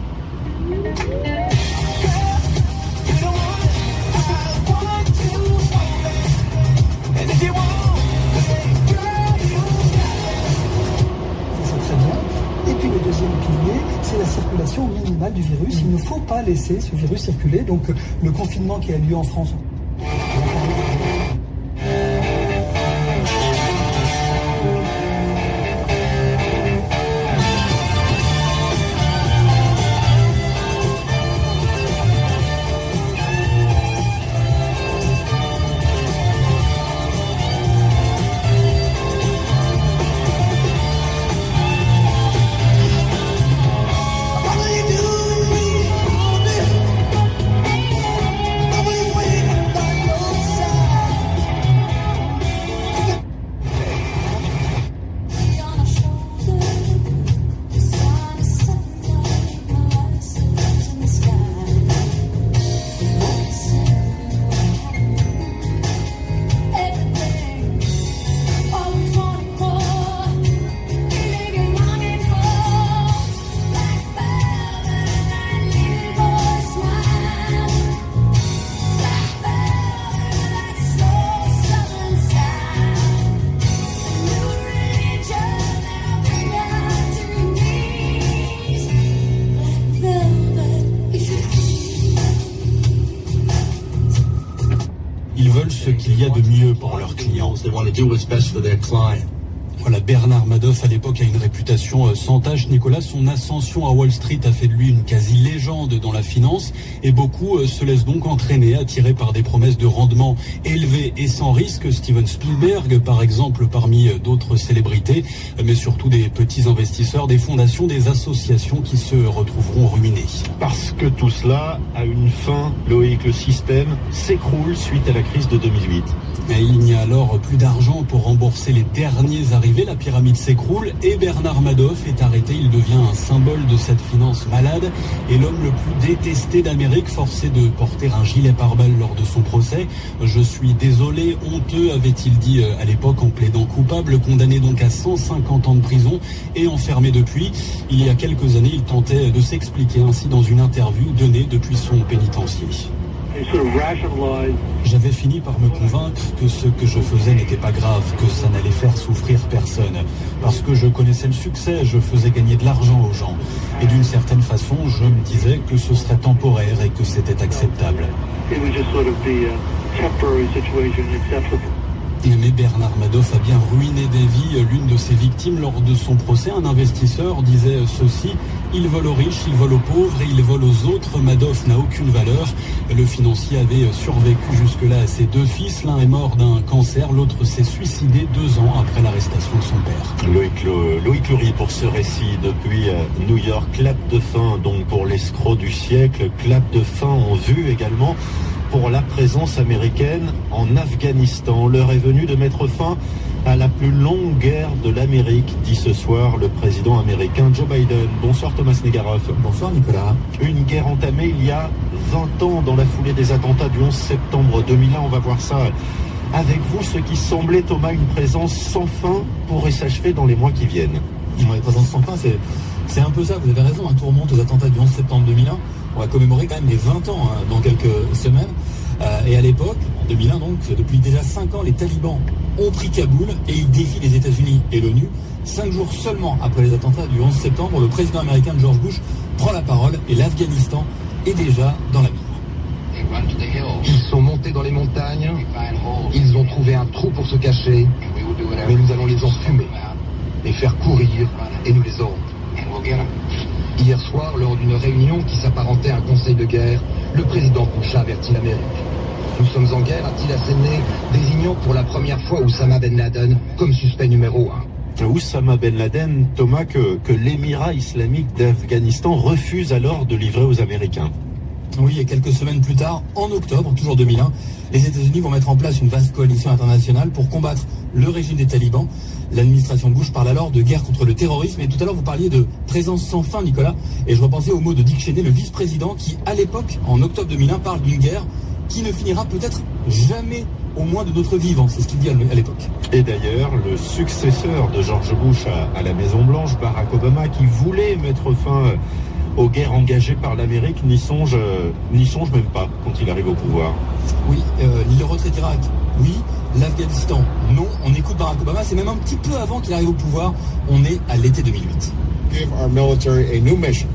Et puis le deuxième pilier, c'est la circulation minimale du virus. Il ne faut pas laisser ce virus circuler. Donc le confinement qui a lieu en France. Ils veulent ce qu'il y a de mieux pour leurs clients. Voilà, Bernard Madoff, à l'époque, a une réputation sans tache. Nicolas, son ascension à Wall Street a fait de lui une quasi-légende dans la finance et beaucoup se laissent donc entraîner, attirés par des promesses de rendement élevés et sans risque. Steven Spielberg, par exemple, parmi d'autres célébrités, mais surtout des petits investisseurs, des fondations, des associations qui se retrouveront ruinés. Parce que tout cela a une fin, Loïc, le système s'écroule suite à la crise de 2008. Et il n'y a alors plus d'argent pour rembourser les derniers arrivés, la pyramide s'écroule et Bernard Madoff est arrêté. Il devient un symbole de cette finance malade et l'homme le plus détesté d'Amérique, forcé de porter un gilet pare-balles lors de son procès. Je suis désolé, honteux, avait-il dit à l'époque en plaidant coupable, condamné donc à 150 ans de prison et enfermé depuis. Il y a quelques années, il tentait de s'expliquer ainsi dans une interview donnée depuis son pénitencier. J'avais fini par me convaincre que ce que je faisais n'était pas grave, que ça n'allait faire souffrir personne. Parce que je connaissais le succès, je faisais gagner de l'argent aux gens. Et d'une certaine façon, je me disais que ce serait temporaire et que c'était acceptable. Mais Bernard Madoff a bien ruiné des vies. L'une de ses victimes lors de son procès, un investisseur, disait ceci: il vole aux riches, il vole aux pauvres et il vole aux autres. Madoff n'a aucune valeur. Le financier avait survécu jusque-là à ses deux fils. L'un est mort d'un cancer, l'autre s'est suicidé 2 ans après l'arrestation de son père. Loïc Lurie pour ce récit depuis New York. Clap de fin donc pour l'escroc du siècle. Clap de fin en vue également pour la présence américaine en Afghanistan. L'heure est venue de mettre fin à la plus longue guerre de l'Amérique, dit ce soir le président américain Joe Biden. Bonsoir Thomas Negaroff. Bonsoir Nicolas. Une guerre entamée il y a 20 ans dans la foulée des attentats du 11 septembre 2001. On va voir ça avec vous. Ce qui semblait, Thomas, une présence sans fin pourrait s'achever dans les mois qui viennent. Une présence sans fin, C'est un peu ça, vous avez raison, tout remonte aux attentats du 11 septembre 2001. On va commémorer quand même les 20 ans dans quelques semaines. Et à l'époque, en 2001 donc, depuis déjà 5 ans, les talibans ont pris Kaboul et ils défient les États-Unis et l'ONU. 5 jours seulement après les attentats du 11 septembre, le président américain George Bush prend la parole et l'Afghanistan est déjà dans la mire. Ils sont montés dans les montagnes, ils ont trouvé un trou pour se cacher, mais nous allons les enfumer, les faire courir et nous les aurons. Hier soir, lors d'une réunion qui s'apparentait à un conseil de guerre, le président Bush a averti l'Amérique. Nous sommes en guerre, a-t-il asséné, désignant pour la première fois Oussama Ben Laden comme suspect numéro 1. Oussama Ben Laden, Thomas, que l'émirat islamique d'Afghanistan refuse alors de livrer aux Américains. Oui, et quelques semaines plus tard, en octobre, toujours 2001, les États-Unis vont mettre en place une vaste coalition internationale pour combattre le régime des talibans. L'administration Bush parle alors de guerre contre le terrorisme. Et tout à l'heure, vous parliez de présence sans fin, Nicolas. Et je repensais aux mots de Dick Cheney, le vice-président, qui, à l'époque, en octobre 2001, parle d'une guerre qui ne finira peut-être jamais, au moins de notre vivant. C'est ce qu'il dit à l'époque. Et d'ailleurs, le successeur de George Bush à la Maison-Blanche, Barack Obama, qui voulait mettre fin aux guerres engagées par l'Amérique, n'y songe même pas quand il arrive au pouvoir. Oui, le retrait d'Irak, oui. L'Afghanistan, non. On écoute Barack Obama, c'est même un petit peu avant qu'il arrive au pouvoir. On est à l'été 2008.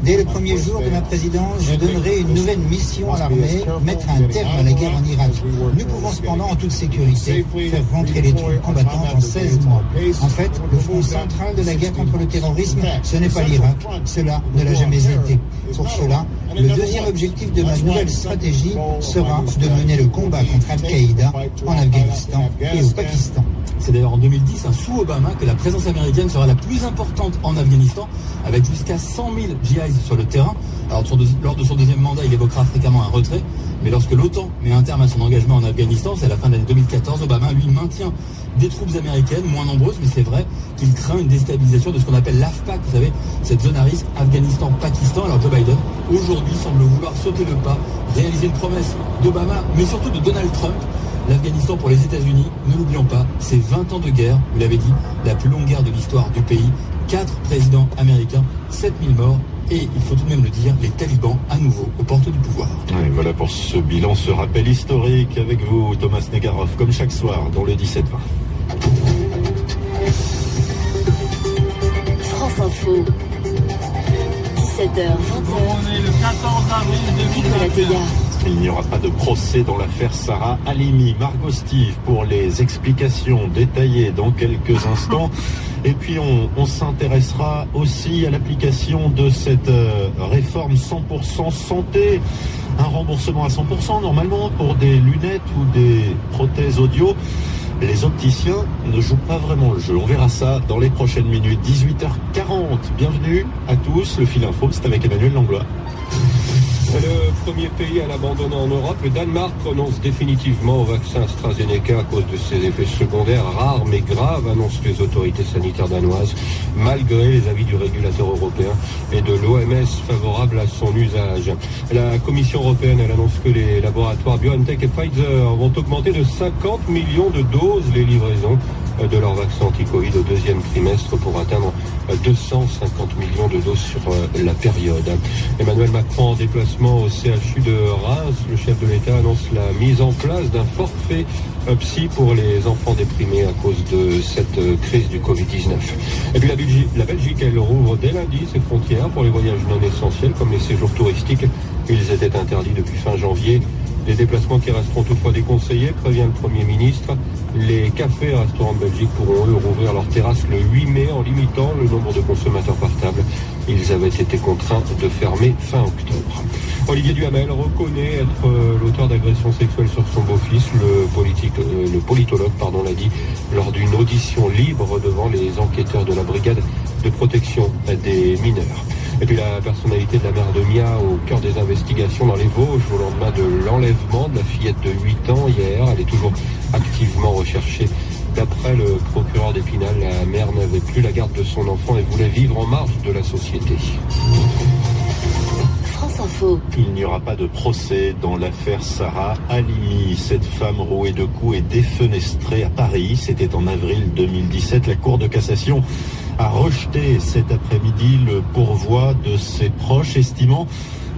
Dès le premier jour de ma présidence, je donnerai une nouvelle mission à l'armée, mettre un terme à la guerre en Irak. Nous pouvons cependant, en toute sécurité, faire rentrer les troupes combattantes en 16 mois. En fait, le front central de la guerre contre le terrorisme, ce n'est pas l'Irak. Cela ne l'a jamais été. Pour cela, le deuxième objectif de ma nouvelle stratégie sera de mener le combat contre Al-Qaïda en Afghanistan et au Pakistan. C'est d'ailleurs en 2010, sous Obama, que la présence américaine sera la plus importante en Afghanistan, avec jusqu'à 100 000 GIs sur le terrain. Alors, lors de son deuxième mandat, il évoquera fréquemment un retrait. Mais lorsque l'OTAN met un terme à son engagement en Afghanistan, c'est à la fin de l'année 2014, Obama, lui, maintient des troupes américaines, moins nombreuses, mais c'est vrai qu'il craint une déstabilisation de ce qu'on appelle l'AFPAC, vous savez, cette zone à risque Afghanistan-Pakistan. Alors Joe Biden, aujourd'hui, semble vouloir sauter le pas, réaliser une promesse d'Obama, mais surtout de Donald Trump. L'Afghanistan pour les États-Unis, ne l'oublions pas, c'est 20 ans de guerre, vous l'avez dit, la plus longue guerre de l'histoire du pays, 4 présidents américains, 7000 morts, et il faut tout de même le dire, les talibans à nouveau aux portes du pouvoir. Et voilà pour ce bilan, ce rappel historique avec vous, Thomas Negarov, comme chaque soir dans le 17-20. France Info, 17h, 20h. On est le 14 avril 2021. Il n'y aura pas de procès dans l'affaire Sarah Halimi. Margot Steve pour les explications détaillées dans quelques instants. Et puis on s'intéressera aussi à l'application de cette réforme 100% santé. Un remboursement à 100% normalement pour des lunettes ou des prothèses audio. Les opticiens ne jouent pas vraiment le jeu. On verra ça dans les prochaines minutes. 18h40. Bienvenue à tous. Le fil info, c'est avec Emmanuel Langlois. Le premier pays à l'abandonner en Europe, le Danemark renonce définitivement au vaccin AstraZeneca à cause de ses effets secondaires rares mais graves, annoncent les autorités sanitaires danoises, malgré les avis du régulateur européen et de l'OMS favorables à son usage. La Commission européenne, elle annonce que les laboratoires BioNTech et Pfizer vont augmenter de 50 millions de doses les livraisons de leur vaccin anti-Covid au deuxième trimestre pour atteindre 250 millions de doses sur la période. Emmanuel Macron en déplacement au CHU de Reims, le chef de l'État annonce la mise en place d'un forfait psy pour les enfants déprimés à cause de cette crise du Covid-19. Et puis la Belgique, elle rouvre dès lundi ses frontières pour les voyages non essentiels comme les séjours touristiques. Ils étaient interdits depuis fin janvier. Les déplacements qui resteront toutefois déconseillés, prévient le Premier ministre. Les cafés et restaurants de Belgique pourront eux rouvrir leurs terrasses le 8 mai en limitant le nombre de consommateurs par table. Ils avaient été contraints de fermer fin octobre. Olivier Duhamel reconnaît être l'auteur d'agressions sexuelles sur son beau-fils. Le politologue l'a dit lors d'une audition libre devant les enquêteurs de la brigade de protection des mineurs. Et puis la personnalité de la mère de Mia au cœur des investigations dans les Vosges au lendemain de l'enlèvement de la fillette de 8 ans hier. Elle est toujours activement recherchée. D'après le procureur d'Épinal, la mère n'avait plus la garde de son enfant et voulait vivre en marge de la société. France Info. Il n'y aura pas de procès dans l'affaire Sarah Halimi. Cette femme rouée de coups et défenestrée à Paris. C'était en avril 2017. La Cour de cassation a rejeté cet après-midi le pourvoi de ses proches, estimant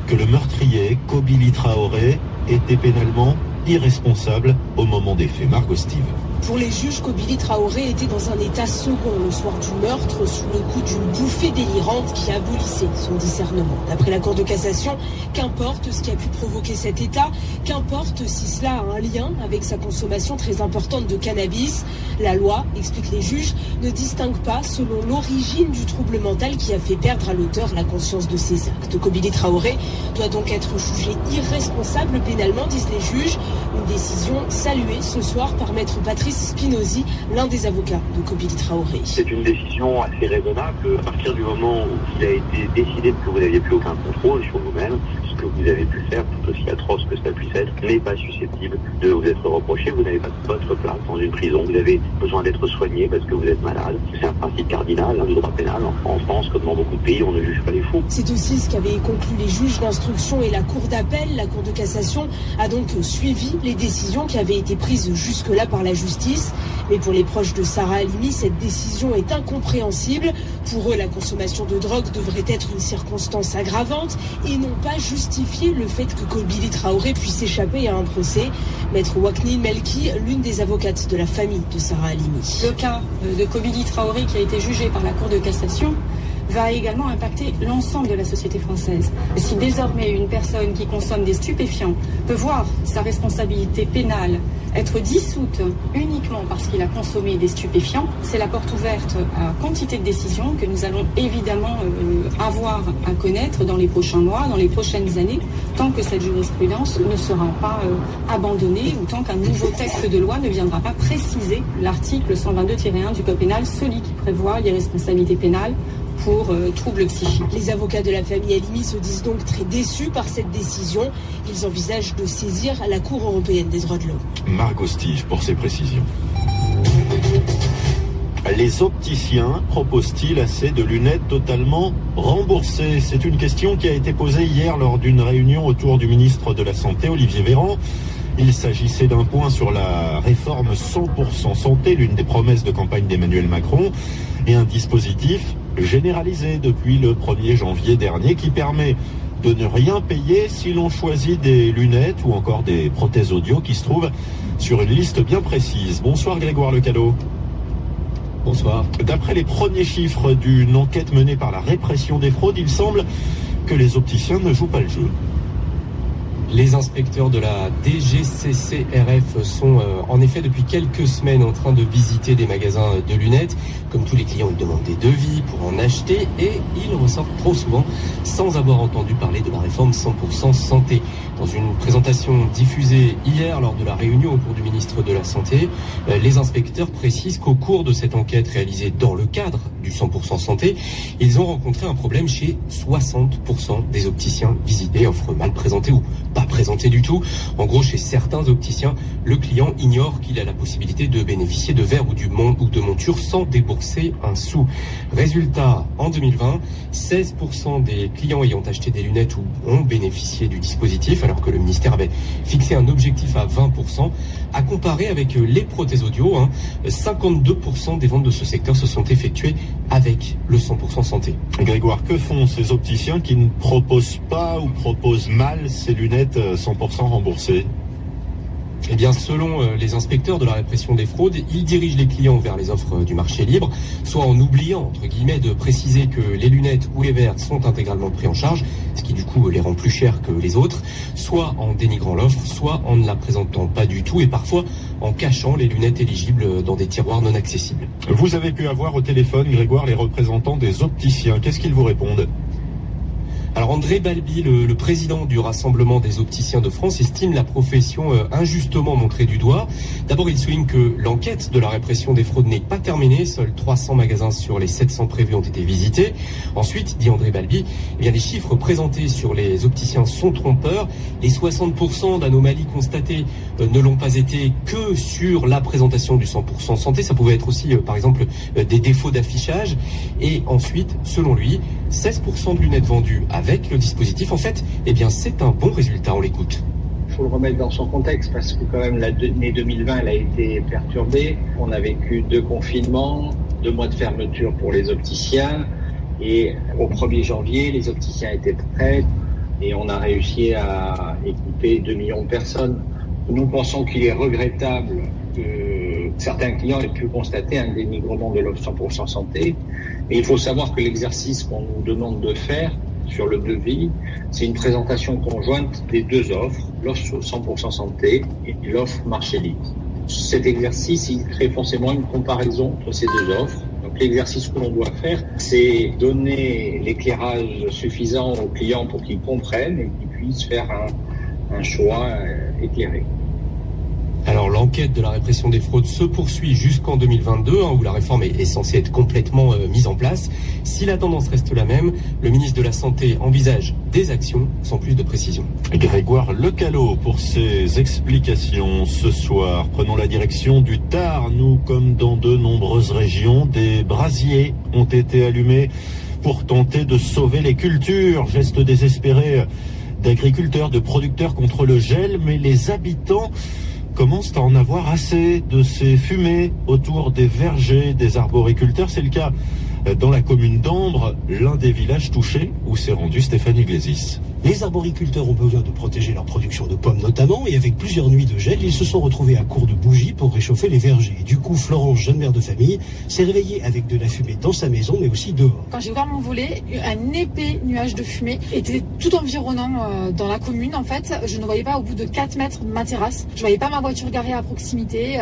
que le meurtrier, Kobili Traoré, était pénalement irresponsable au moment des faits. Margot Steve. Pour les juges, Kobili Traoré était dans un état second le soir du meurtre, sous le coup d'une bouffée délirante qui abolissait son discernement. D'après la Cour de cassation, qu'importe ce qui a pu provoquer cet état, qu'importe si cela a un lien avec sa consommation très importante de cannabis, la loi, expliquent les juges, ne distingue pas selon l'origine du trouble mental qui a fait perdre à l'auteur la conscience de ses actes. Kobili Traoré doit donc être jugé irresponsable pénalement, disent les juges. Une décision saluée ce soir par maître Patrice Spinozzi, l'un des avocats de Kobili Traoré. C'est une décision assez raisonnable. À partir du moment où il a été décidé que vous n'aviez plus aucun contrôle sur vous-même, ce que vous avez pu faire, tout aussi atroce que cela puisse être, n'est pas susceptible de vous être reproché. Vous n'avez pas votre place dans une prison. Vous avez besoin d'être soigné parce que vous êtes malade. C'est un principe cardinal du droit pénal. En France, comme dans beaucoup de pays, on ne juge pas les fous. C'est aussi ce qu'avaient conclu les juges d'instruction et la Cour d'appel. La Cour de cassation a donc suivi les décisions qui avaient été prises jusque-là par la justice. Mais pour les proches de Sarah Halimi, cette décision est incompréhensible. Pour eux, la consommation de drogue devrait être une circonstance aggravante et non pas justifier le fait que Kobili Traoré puisse échapper à un procès. Maître Wakni Melki, l'une des avocates de la famille de Sarah Halimi. Le cas de Kobili Traoré qui a été jugé par la Cour de cassation va également impacter l'ensemble de la société française. Si désormais une personne qui consomme des stupéfiants peut voir sa responsabilité pénale être dissoute uniquement parce qu'il a consommé des stupéfiants, c'est la porte ouverte à quantité de décisions que nous allons évidemment avoir à connaître dans les prochains mois, dans les prochaines années, tant que cette jurisprudence ne sera pas abandonnée ou tant qu'un nouveau texte de loi ne viendra pas préciser l'article 122-1 du Code pénal, celui qui prévoit les responsabilités pénales pour troubles psychiques. Les avocats de la famille Halimi se disent donc très déçus par cette décision. Ils envisagent de saisir la Cour européenne des droits de l'homme. Margot Steve pour ces précisions. Les opticiens proposent-ils assez de lunettes totalement remboursées? C'est une question qui a été posée hier lors d'une réunion autour du ministre de la Santé, Olivier Véran. Il s'agissait d'un point sur la réforme 100% santé, l'une des promesses de campagne d'Emmanuel Macron, et un dispositif généralisé depuis le 1er janvier dernier qui permet de ne rien payer si l'on choisit des lunettes ou encore des prothèses audio qui se trouvent sur une liste bien précise. Bonsoir Grégoire Lecalot. Bonsoir. D'après les premiers chiffres d'une enquête menée par la répression des fraudes, il semble que les opticiens ne jouent pas le jeu. Les inspecteurs de la DGCCRF sont en effet depuis quelques semaines en train de visiter des magasins de lunettes. Comme tous les clients, ils demandent des devis pour en acheter et ils ressortent trop souvent sans avoir entendu parler de la réforme 100% santé. Dans une présentation diffusée hier lors de la réunion autour du ministre de la Santé, les inspecteurs précisent qu'au cours de cette enquête réalisée dans le cadre du 100% santé, ils ont rencontré un problème chez 60% des opticiens visités, offre mal présentée ou pas présentée du tout. En gros, chez certains opticiens, le client ignore qu'il a la possibilité de bénéficier de verres ou de montures sans débourser un sou. Résultat, en 2020, 16% des clients ayant acheté des lunettes ont bénéficié du dispositif, alors que le ministère avait fixé un objectif à 20%. À comparer avec les prothèses audio, 52% des ventes de ce secteur se sont effectuées avec le 100% santé. Grégoire, que font ces opticiens qui ne proposent pas ou proposent mal ces lunettes 100% remboursées ? Eh bien, selon les inspecteurs de la répression des fraudes, ils dirigent les clients vers les offres du marché libre, soit en oubliant, entre guillemets, de préciser que les lunettes ou les verres sont intégralement pris en charge, ce qui du coup les rend plus chers que les autres, soit en dénigrant l'offre, soit en ne la présentant pas du tout et parfois en cachant les lunettes éligibles dans des tiroirs non accessibles. Vous avez pu avoir au téléphone, Grégoire, les représentants des opticiens. Qu'est-ce qu'ils vous répondent ? Alors André Balbi, le président du Rassemblement des opticiens de France, estime la profession injustement montrée du doigt. D'abord, il souligne que l'enquête de la répression des fraudes n'est pas terminée. Seuls 300 magasins sur les 700 prévus ont été visités. Ensuite, dit André Balbi, eh bien, les chiffres présentés sur les opticiens sont trompeurs. Les 60% d'anomalies constatées ne l'ont pas été que sur la présentation du 100% santé. Ça pouvait être aussi, par exemple, des défauts d'affichage. Et ensuite, selon lui, 16% de lunettes vendues avec le dispositif, en fait, eh bien, c'est un bon résultat. On l'écoute. Il faut le remettre dans son contexte parce que quand même l'année 2020 elle a été perturbée. On a vécu 2 confinements, 2 mois de fermeture pour les opticiens. Et au 1er janvier, les opticiens étaient prêts et on a réussi à équiper 2 millions de personnes. Nous pensons qu'il est regrettable que certains clients aient pu constater un dénigrement de l'offre 100% santé. Et il faut savoir que l'exercice qu'on nous demande de faire sur le devis, c'est une présentation conjointe des 2 offres, l'offre 100% santé et l'offre marché libre. Cet exercice, il crée forcément une comparaison entre ces 2 offres. Donc l'exercice que l'on doit faire, c'est donner l'éclairage suffisant aux clients pour qu'ils comprennent et qu'ils puissent faire un choix éclairé. Alors l'enquête de la répression des fraudes se poursuit jusqu'en 2022, où la réforme est censée être complètement mise en place. Si la tendance reste la même, le ministre de la Santé envisage des actions sans plus de précision. Grégoire Lecallot pour ses explications ce soir. Prenons la direction du Tarn, où comme dans de nombreuses régions, des brasiers ont été allumés pour tenter de sauver les cultures. Geste désespéré d'agriculteurs, de producteurs contre le gel, mais les habitants commencent à en avoir assez de ces fumées autour des vergers des arboriculteurs. C'est le cas dans la commune d'Ambre, l'un des villages touchés où s'est rendu Stéphane Iglesias. Les arboriculteurs ont besoin de protéger leur production de pommes notamment, et avec plusieurs nuits de gel, ils se sont retrouvés à court de bougies pour réchauffer les vergers. Et du coup, Florence, jeune mère de famille, s'est réveillée avec de la fumée dans sa maison, mais aussi dehors. Quand j'ai ouvert mon volet, un épais nuage de fumée était tout environnant dans la commune. En fait, je ne voyais pas au bout de 4 mètres de ma terrasse. Je voyais pas ma voiture garée à proximité.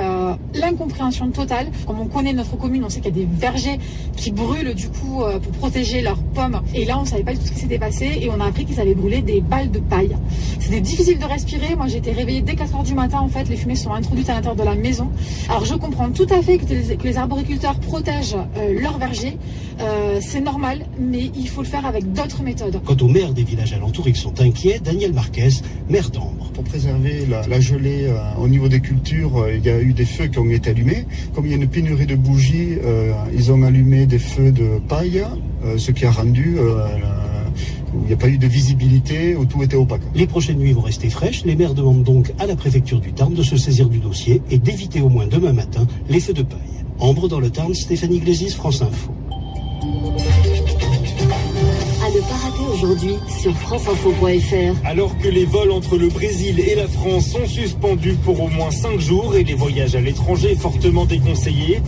L'incompréhension totale. Comme on connaît notre commune, on sait qu'il y a des vergers qui brûlent du coup pour protéger leurs pommes. Et là, on savait pas du tout ce qui s'était passé et on a appris qu'ils avaient brûlé des balles de paille. C'était difficile de respirer. Moi, j'étais réveillée dès 4h du matin. En fait, les fumées sont introduites à l'intérieur de la maison. Alors, je comprends tout à fait que les arboriculteurs protègent leurs vergers. C'est normal, mais il faut le faire avec d'autres méthodes. Quant aux maires des villages alentours, ils sont inquiets. Daniel Marquez, maire d'Ambre. Pour préserver la gelée au niveau des cultures, il y a eu des feux qui ont été allumés. Comme il y a une pénurie de bougies, ils ont allumé des feux de paille, ce qui a rendu où il n'y a pas eu de visibilité, où tout était opaque. Les prochaines nuits vont rester fraîches. Les maires demandent donc à la préfecture du Tarn de se saisir du dossier et d'éviter au moins demain matin les feux de paille. Ambre dans le Tarn, Stéphane Iglesias, France Info. À ne pas rater aujourd'hui sur franceinfo.fr. Alors que les vols entre le Brésil et la France sont suspendus pour au moins 5 jours et les voyages à l'étranger fortement déconseillés,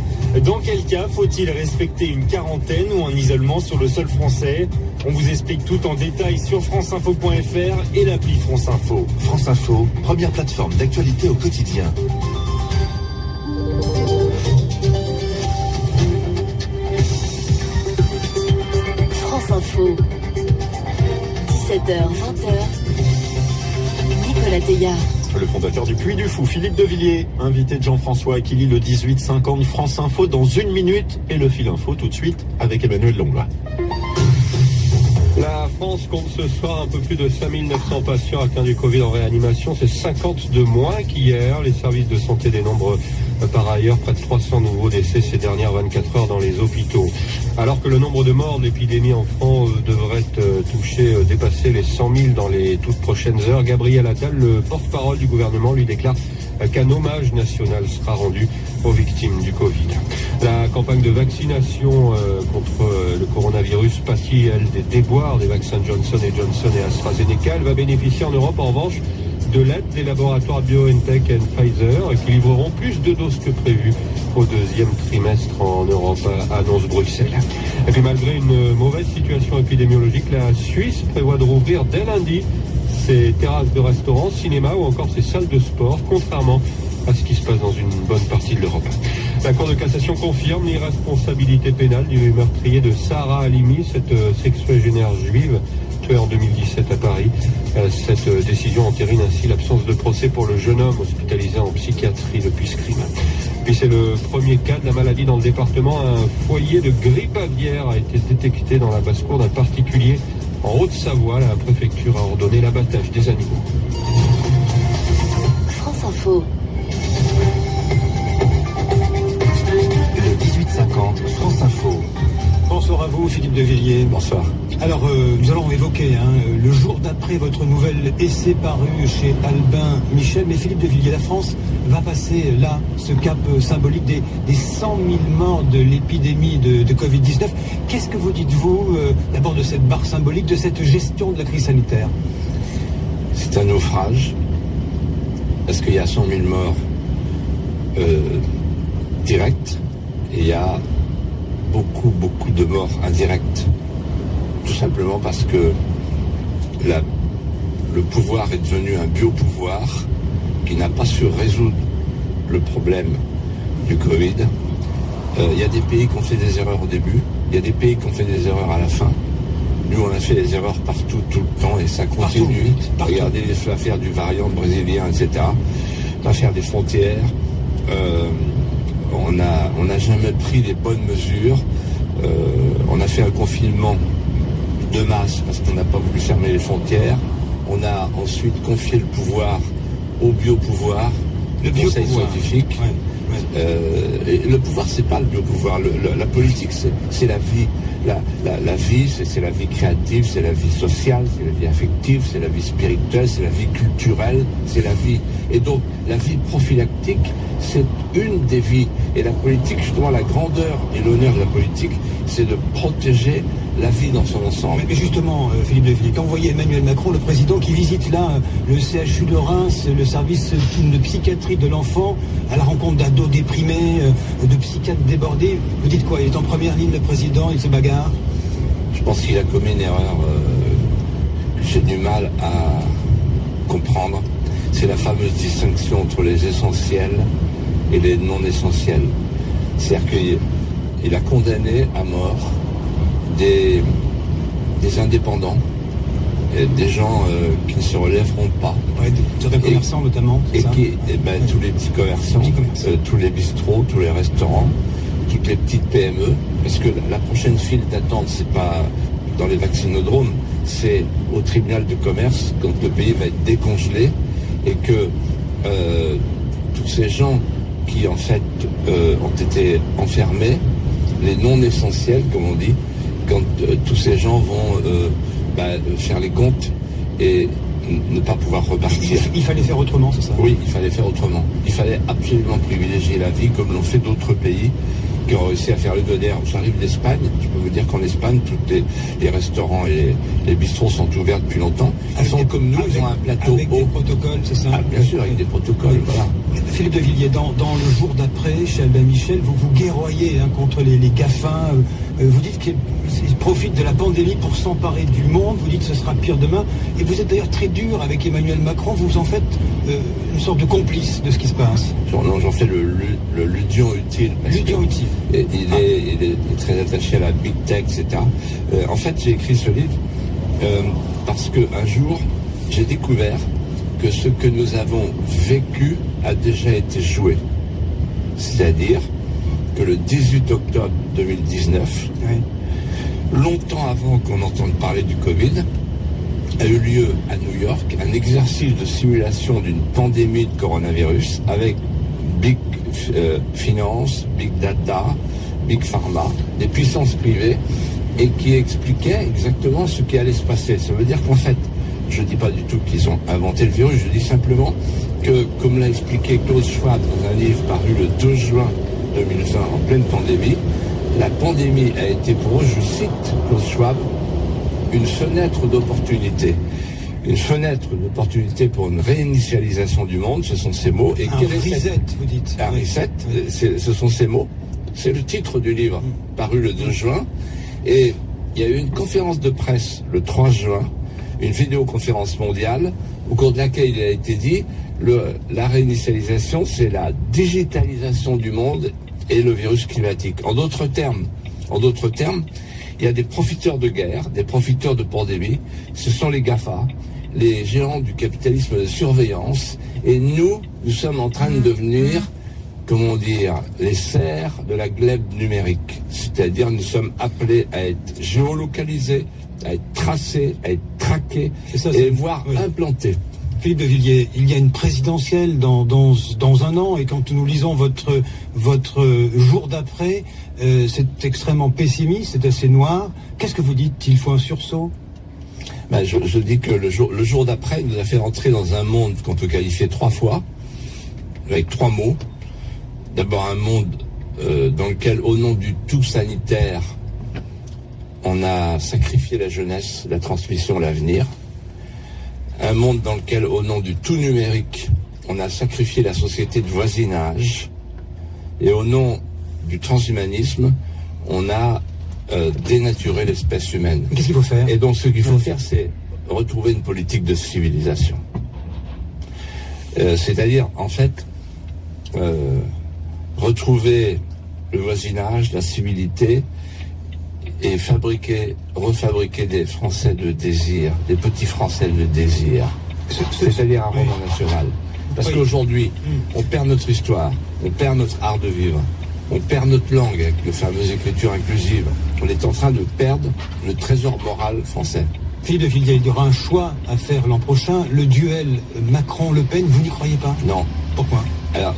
dans quel cas faut-il respecter une quarantaine ou un isolement sur le sol français? On vous explique tout en détail sur franceinfo.fr et l'appli France Info. France Info, première plateforme d'actualité au quotidien. France Info, 17h, 20h, Nicolas Teilhard. Le fondateur du Puy du Fou, Philippe Devilliers, invité de Jean-François qui lit le 18-50 France Info dans 1 minute et le fil info tout de suite avec Emmanuel Longlois. La France compte ce soir un peu plus de 5900 patients atteints du Covid en réanimation. C'est 50 de moins qu'hier. Les services de santé dénombrent par ailleurs près de 300 nouveaux décès ces dernières 24 heures dans les hôpitaux. Alors que le nombre de morts de l'épidémie en France devrait dépasser les 100 000 dans les toutes prochaines heures, Gabriel Attal, le porte-parole du gouvernement, lui déclare qu'un hommage national sera rendu aux victimes du Covid. La campagne de vaccination contre le coronavirus pâtit, elle, des déboires des vaccins Johnson & Johnson et AstraZeneca. Elle va bénéficier en Europe, en revanche, de l'aide des laboratoires BioNTech et Pfizer, qui livreront plus de doses que prévu au 2e trimestre en Europe, annonce Bruxelles. Et puis malgré une mauvaise situation épidémiologique, la Suisse prévoit de rouvrir dès lundi ses terrasses de restaurants, cinéma ou encore ses salles de sport, contrairement à ce qui se passe dans une bonne partie de l'Europe. La Cour de cassation confirme l'irresponsabilité pénale du meurtrier de Sarah Halimi, cette sexuagénaire juive tuée en 2017 à Paris. Cette décision entérine ainsi l'absence de procès pour le jeune homme hospitalisé en psychiatrie depuis ce crime. Puis c'est le premier cas de la maladie dans le département. Un foyer de grippe aviaire a été détecté dans la basse-cour d'un particulier en Haute-Savoie. La préfecture a ordonné l'abattage des animaux. France Info. Le 18-50, France Info. Bonsoir à vous, Philippe Devilliers. Bonsoir. Alors, nous Nous allons évoquer le jour d'après votre nouvel essai paru chez Albin Michel. Mais Philippe de Villiers, la France va passer là ce cap symbolique des 100 000 morts de l'épidémie de Covid-19. Qu'est-ce que vous dites-vous d'abord de cette barre symbolique, de cette gestion de la crise sanitaire? C'est un naufrage, parce qu'il y a 100 000 morts directs, et il y a beaucoup de morts indirectes. Tout simplement parce que le pouvoir est devenu un biopouvoir qui n'a pas su résoudre le problème du Covid. Il y a des pays qui ont fait des erreurs au début, il y a des pays qui ont fait des erreurs à la fin. Nous, on a fait des erreurs partout, tout le temps, et ça continue. Regardez l'affaire du variant brésilien, etc. L'affaire des frontières. On n'a jamais pris les bonnes mesures. On a fait un confinement de masse parce qu'on n'a pas voulu fermer les frontières. On a ensuite confié le pouvoir au biopouvoir, le conseil scientifique. Et le pouvoir, c'est pas le biopouvoir. La politique, c'est la vie. La vie, c'est la vie créative, c'est la vie sociale, c'est la vie affective, c'est la vie spirituelle, c'est la vie culturelle, c'est la vie. Et donc, la vie prophylactique, c'est une des vies. Et la politique, justement, la grandeur et l'honneur de la politique, c'est de protéger la vie dans son ensemble. Mais justement, Philippe de Villiers, quand vous voyez Emmanuel Macron, le président, qui visite là le CHU de Reims, le service de psychiatrie de l'enfant, à la rencontre d'ados déprimés, de psychiatres débordés, vous dites quoi? Il est en première ligne, le président, il se bagarre? Je pense qu'il a commis une erreur que j'ai du mal à comprendre. C'est la fameuse distinction entre les essentiels et les non essentiels. C'est-à-dire qu'il a condamné à mort des indépendants, et des gens qui ne se relèveront pas. Certains commerçants notamment. Tous les petits commerçants, tous les bistrots, tous les restaurants, toutes les petites PME, parce que la prochaine file d'attente, c'est pas dans les vaccinodromes, c'est au tribunal de commerce, quand le pays va être décongelé, et que tous ces gens qui en fait ont été enfermés, les non essentiels comme on dit, quand tous ces gens vont faire les comptes et ne pas pouvoir repartir. Il fallait faire autrement, c'est ça? Oui, il fallait faire autrement. Il fallait absolument privilégier la vie comme l'ont fait d'autres pays qui ont réussi à faire le doigt. J'arrive d'Espagne, je peux vous dire qu'en Espagne, tous les restaurants et les bistrots sont ouverts depuis longtemps. Ils sont comme nous, ils ont un plateau avec des protocoles, c'est ça? Bien sûr, avec des protocoles, voilà. Philippe de Villiers, dans le jour d'après, chez Albin Michel, vous guerroyez contre les GAFA. Vous dites qu'ils profitent de la pandémie pour s'emparer du monde. Vous dites que ce sera pire demain. Et vous êtes d'ailleurs très dur avec Emmanuel Macron. Vous en faites une sorte de complice de ce qui se passe. Non, j'en fais le ludion utile. Ludion utile. Il est très attaché à la big tech, etc. En fait, j'ai écrit ce livre parce qu'un jour, j'ai découvert que ce que nous avons vécu a déjà été joué. C'est-à-dire que le 18 octobre 2019, longtemps avant qu'on entende parler du Covid, a eu lieu à New York un exercice de simulation d'une pandémie de coronavirus avec Big Finance, Big Data, Big Pharma, des puissances privées, et qui expliquait exactement ce qui allait se passer. Ça veut dire qu'en fait, je ne dis pas du tout qu'ils ont inventé le virus, je dis simplement que, comme l'a expliqué Klaus Schwab dans un livre paru le 2 juin 2020 en pleine pandémie, la pandémie a été pour eux, je cite Klaus Schwab, une fenêtre d'opportunité. Une fenêtre d'opportunité pour une réinitialisation du monde, ce sont ces mots. Et un reset, vous dites. Un reset, ce sont ces mots. C'est le titre du livre, paru le 2 juin. Et il y a eu une conférence de presse le 3 juin, une vidéoconférence mondiale, au cours de laquelle il a été dit la réinitialisation, c'est la digitalisation du monde et le virus climatique. En d'autres termes, il y a des profiteurs de guerre, des profiteurs de pandémie, ce sont les GAFA, les géants du capitalisme de surveillance, et nous sommes en train de devenir, comment dire, les serfs de la glèbe numérique. C'est-à-dire, nous sommes appelés à être géolocalisés, à être tracés, à être traqués, et voire implantés. Philippe de Villiers, il y a une présidentielle dans un an, et quand nous lisons votre jour d'après, c'est extrêmement pessimiste, c'est assez noir. Qu'est-ce que vous dites? Il faut un sursaut? Je dis que le jour d'après, il nous a fait entrer dans un monde qu'on peut qualifier 3 fois, avec 3 mots. D'abord un monde dans lequel, au nom du tout sanitaire, on a sacrifié la jeunesse, la transmission, l'avenir. Un monde dans lequel, au nom du tout numérique, on a sacrifié la société de voisinage. Et au nom du transhumanisme, on a dénaturé l'espèce humaine. Qu'est-ce qu'il faut faire? Et donc ce qu'il faut faire, c'est retrouver une politique de civilisation. C'est-à-dire, en fait, retrouver le voisinage, la civilité, et refabriquer des Français de désir, des petits Français de désir. C'est-à-dire un roman national. Parce qu'aujourd'hui, on perd notre histoire, on perd notre art de vivre, on perd notre langue avec la fameuse écriture inclusive. On est en train de perdre le trésor moral français. Philippe de Villiers, il y aura un choix à faire l'an prochain. Le duel Macron-Le Pen, vous n'y croyez pas? Non. Pourquoi? Alors,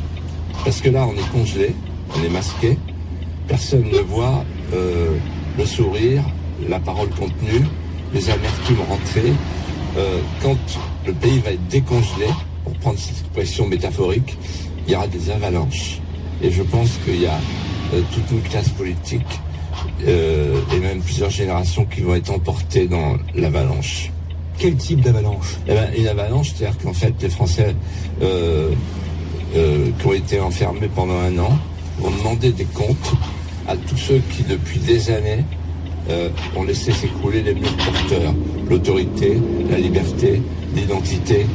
parce que là, on est congelé, on est masqué, personne ne voit le sourire, la parole contenue, les amertumes rentrées. Quand le pays va être décongelé, pour prendre cette expression métaphorique, il y aura des avalanches. Et je pense qu'il y a toute une classe politique et même plusieurs générations qui vont être emportées dans l'avalanche. Quel type d'avalanche? Une avalanche, c'est-à-dire qu'en fait, les Français qui ont été enfermés pendant 1 an vont demander des comptes à tous ceux qui, depuis des années, ont laissé s'écrouler les murs porteurs. L'autorité, la liberté, l'identité,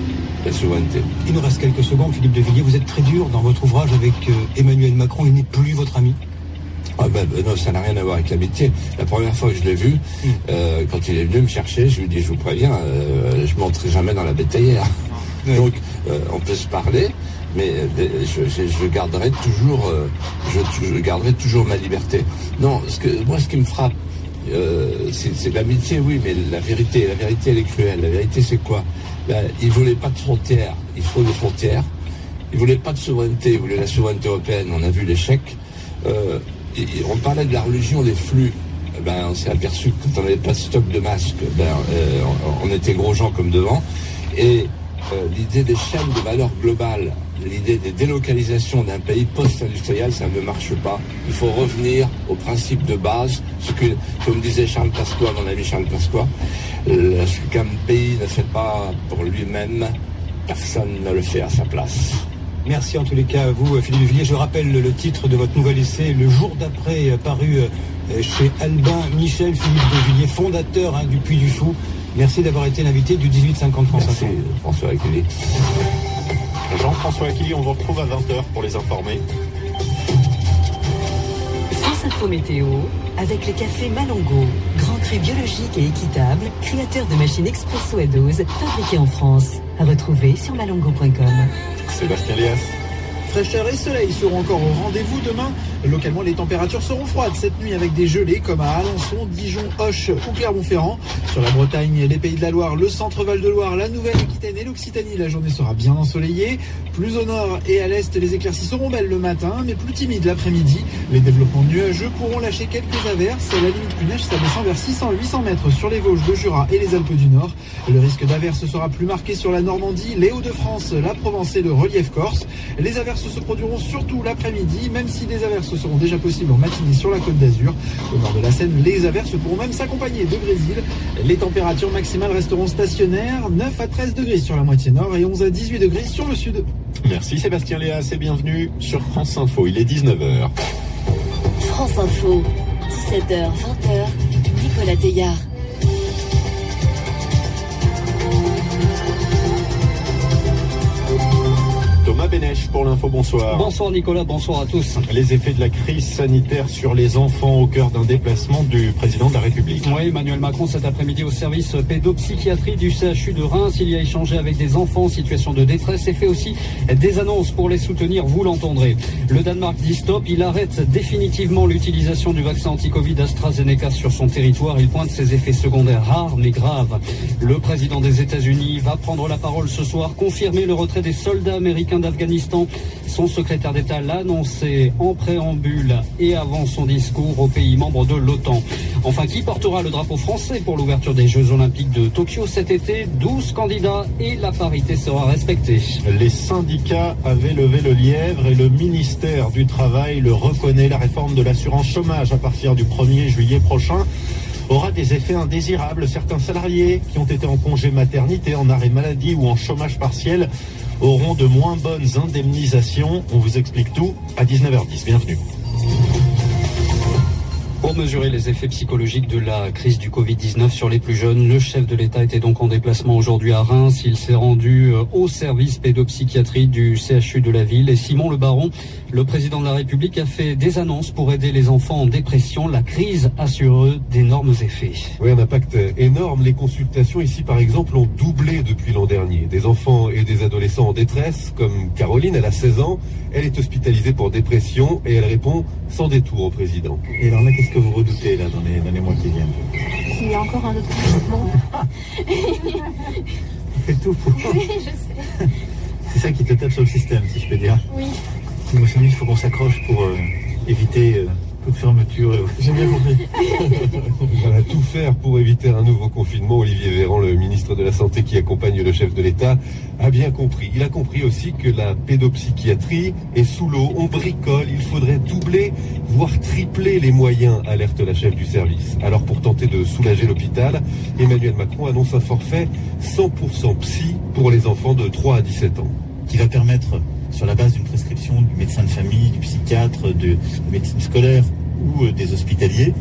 la souveraineté. Il nous reste quelques secondes, Philippe de Villiers. Vous êtes très dur dans votre ouvrage avec Emmanuel Macron. Il n'est plus votre ami? Non, ça n'a rien à voir avec l'amitié. La première fois que je l'ai vu, quand il est venu me chercher, je lui ai dit, je vous préviens, je ne monterai jamais dans la bétaillère. Oui. Donc, on peut se parler, mais je garderai toujours ma liberté. Non, ce qui me frappe, c'est l'amitié, oui, mais la vérité, elle est cruelle. La vérité, c'est quoi? Il ne voulait pas de frontières, il faut des frontières. Il ne voulait pas de souveraineté, il voulait la souveraineté européenne. On a vu l'échec. On parlait de la religion des flux. On s'est aperçu que quand on n'avait pas de stock de masques, on était gros gens comme devant. Et l'idée des chaînes de valeur globale, l'idée des délocalisations d'un pays post-industriel, ça ne marche pas. Il faut revenir aux principes de base, ce que, comme disait Charles Pasqua, mon ami Charles Pasqua, ce qu'un pays ne fait pas pour lui-même, personne ne le fait à sa place. Merci en tous les cas à vous, Philippe de Villiers. Je rappelle le titre de votre nouvel essai, Le jour d'après, paru chez Albin Michel. Philippe de Villiers, fondateur du Puy du Fou. Merci d'avoir été l'invité du 1850 France Info. Merci François Aquili. Jean-François Aquili, on vous retrouve à 20h pour les informer. France Info Météo, avec les cafés Malongo, grand cru biologique et équitable, créateur de machines expresso à dose, fabriquées en France. À retrouver sur malongo.com. Sébastien Lias. Fraîcheur et soleil seront encore au rendez-vous demain. Localement, les températures seront froides cette nuit avec des gelées comme à Alençon, Dijon, Auch ou Clermont-Ferrand. Sur la Bretagne, les Pays de la Loire, le centre Val-de-Loire, la Nouvelle-Aquitaine et l'Occitanie, la journée sera bien ensoleillée. Plus au nord et à l'est, les éclaircies seront belles le matin, mais plus timides l'après-midi. Les développements nuageux pourront lâcher quelques averses. La limite plus neige, ça descend vers 600-800 mètres sur les Vosges, le Jura et les Alpes du Nord. Le risque d'averses sera plus marqué sur la Normandie, les Hauts-de-France, la Provence et le relief corse. Les averses se produiront surtout l'après-midi, même si des averses seront déjà possibles en matinée sur la Côte d'Azur. Au nord de la Seine, les averses pourront même s'accompagner de grésil. Les températures maximales resteront stationnaires, 9 à 13 degrés sur la moitié nord et 11 à 18 degrés sur le sud. Merci Sébastien Léas et bienvenue sur France Info, il est 19h. France Info, 17h, 20h, Nicolas Teillard. Thomas Bénèche pour l'info, bonsoir. Bonsoir Nicolas, bonsoir à tous. Les effets de la crise sanitaire sur les enfants au cœur d'un déplacement du président de la République. Oui, Emmanuel Macron cet après-midi au service pédopsychiatrie du CHU de Reims. Il y a échangé avec des enfants en situation de détresse et fait aussi des annonces pour les soutenir, vous l'entendrez. Le Danemark dit stop, il arrête définitivement l'utilisation du vaccin anti-Covid AstraZeneca sur son territoire. Il pointe ses effets secondaires rares mais graves. Le président des États-Unis va prendre la parole ce soir, confirmer le retrait des soldats américains d'Afghanistan. Son secrétaire d'État l'a annoncé en préambule et avant son discours aux pays membres de l'OTAN. Enfin, qui portera le drapeau français pour l'ouverture des Jeux Olympiques de Tokyo cet été? 12 candidats et la parité sera respectée. Les syndicats avaient levé le lièvre et le ministère du Travail le reconnaît. La réforme de l'assurance chômage à partir du 1er juillet prochain aura des effets indésirables. Certains salariés qui ont été en congé maternité, en arrêt maladie ou en chômage partiel auront de moins bonnes indemnisations. On vous explique tout à 19h10. Bienvenue. Pour mesurer les effets psychologiques de la crise du Covid-19 sur les plus jeunes, le chef de l'État était donc en déplacement aujourd'hui à Reims. Il s'est rendu au service pédopsychiatrie du CHU de la ville. Et Simon Le Baron, le président de la République, a fait des annonces pour aider les enfants en dépression. La crise a sur eux d'énormes effets. Oui, un impact énorme. Les consultations ici, par exemple, ont doublé depuis l'an dernier. Des enfants et des adolescents en détresse, comme Caroline, elle a 16 ans. Elle est hospitalisée pour dépression et elle répond sans détour au président. Et alors là, qu'est-ce que vous redoutez là dans les mois qui viennent? S'il y a encore un autre confinement. Tu fais tout pour... Oui, je sais. C'est ça qui te tape sur le système, si je peux dire. Oui. Moi, je me dis qu'il faut qu'on s'accroche pour éviter toute fermeture. J'ai bien compris. On va tout faire pour éviter un nouveau confinement. Olivier Véran, le ministre de la Santé qui accompagne le chef de l'État, a bien compris. Il a compris aussi que la pédopsychiatrie est sous l'eau. On bricole, il faudrait doubler, voire tripler les moyens, alerte la chef du service. Alors pour tenter de soulager l'hôpital, Emmanuel Macron annonce un forfait 100% psy pour les enfants de 3 à 17 ans. Qui va permettre, sur la base d'une prescription du médecin de famille, du psychiatre, de médecine scolaire ou des hospitaliers,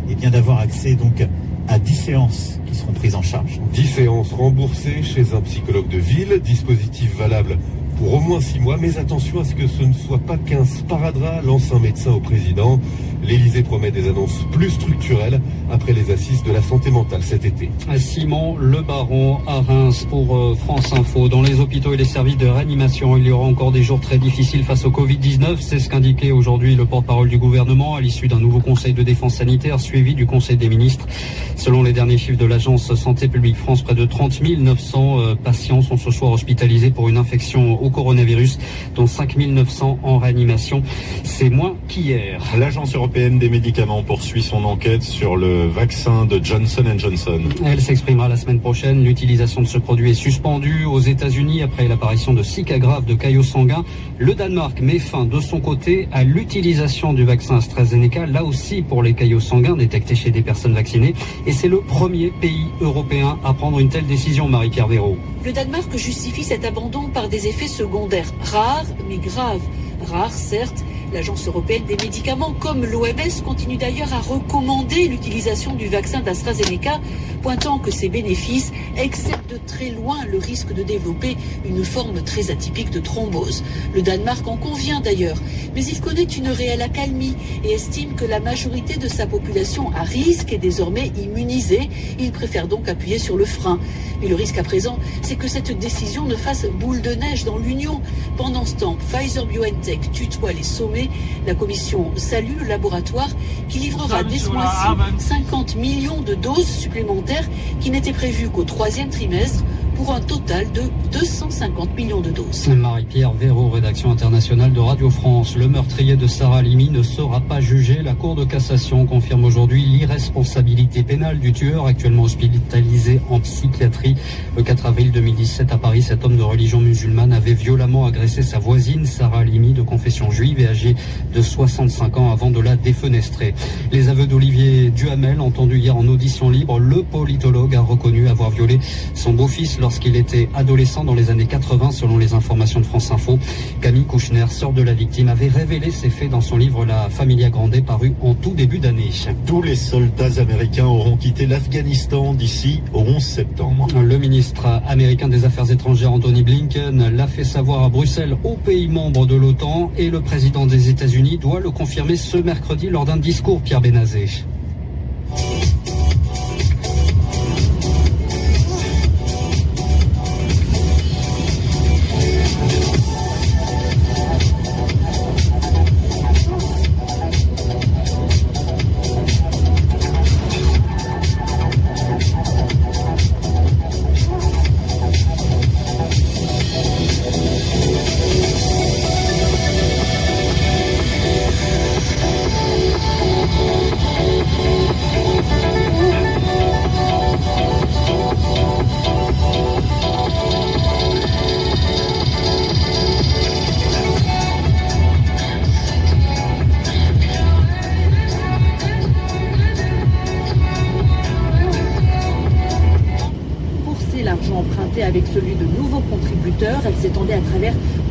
et bien d'avoir accès donc à 10 séances qui seront prises en charge. 10 séances remboursées chez un psychologue de ville, dispositif valable pour au moins 6 mois, mais attention à ce que ce ne soit pas qu'un sparadrap, lance un médecin au président. L'Élysée promet des annonces plus structurelles après les assises de la santé mentale cet été. Simon Le Baron à Reims pour France Info. Dans les hôpitaux et les services de réanimation, il y aura encore des jours très difficiles face au Covid-19. C'est ce qu'indiquait aujourd'hui le porte-parole du gouvernement à l'issue d'un nouveau conseil de défense sanitaire suivi du Conseil des ministres. Selon les derniers chiffres de l'agence Santé publique France, près de 30 900 patients sont ce soir hospitalisés pour une infection au coronavirus, dont 5 900 en réanimation. C'est moins qu'hier. L'Agence européenne des médicaments poursuit son enquête sur le vaccin de Johnson & Johnson. Elle s'exprimera la semaine prochaine. L'utilisation de ce produit est suspendue aux États-Unis après l'apparition de 6 cas graves de caillots sanguins. Le Danemark met fin de son côté à l'utilisation du vaccin AstraZeneca, là aussi pour les caillots sanguins détectés chez des personnes vaccinées. Et c'est le premier pays européen à prendre une telle décision, Marie-Pierre Véraud. Le Danemark justifie cet abandon par des effets secondaires rares mais graves. Rares, certes. L'Agence européenne des médicaments, comme l'OMS, continue d'ailleurs à recommander l'utilisation du vaccin d'AstraZeneca, pointant que ses bénéfices excèdent de très loin le risque de développer une forme très atypique de thrombose. Le Danemark en convient d'ailleurs, mais il connaît une réelle accalmie et estime que la majorité de sa population à risque est désormais immunisée. Il préfère donc appuyer sur le frein. Mais le risque à présent, c'est que cette décision ne fasse boule de neige dans l'Union. Pendant ce temps, Pfizer-BioNTech tutoie les sommets. La Commission salue le laboratoire qui livrera dès ce mois-ci 50 millions de doses supplémentaires qui n'étaient prévues qu'au 3e trimestre, pour un total de 250 millions de doses. Marie-Pierre Véraud, rédaction internationale de Radio France. Le meurtrier de Sarah Halimi ne sera pas jugé. La Cour de cassation confirme aujourd'hui l'irresponsabilité pénale du tueur actuellement hospitalisé en psychiatrie. Le 4 avril 2017 à Paris, cet homme de religion musulmane avait violemment agressé sa voisine Sarah Halimi de confession juive et âgée de 65 ans avant de la défenestrer. Les aveux d'Olivier Duhamel, entendus hier en audition libre, le politologue a reconnu avoir violé son beau-fils lorsqu'il était adolescent dans les années 80, selon les informations de France Info. Camille Kouchner, sœur de la victime, avait révélé ces faits dans son livre La Familia Grande, paru en tout début d'année. Tous les soldats américains auront quitté l'Afghanistan d'ici au 11 septembre. Le ministre américain des Affaires étrangères Anthony Blinken l'a fait savoir à Bruxelles, aux pays membres de l'OTAN, et le président des États-Unis doit le confirmer ce mercredi lors d'un discours, Pierre Benazé.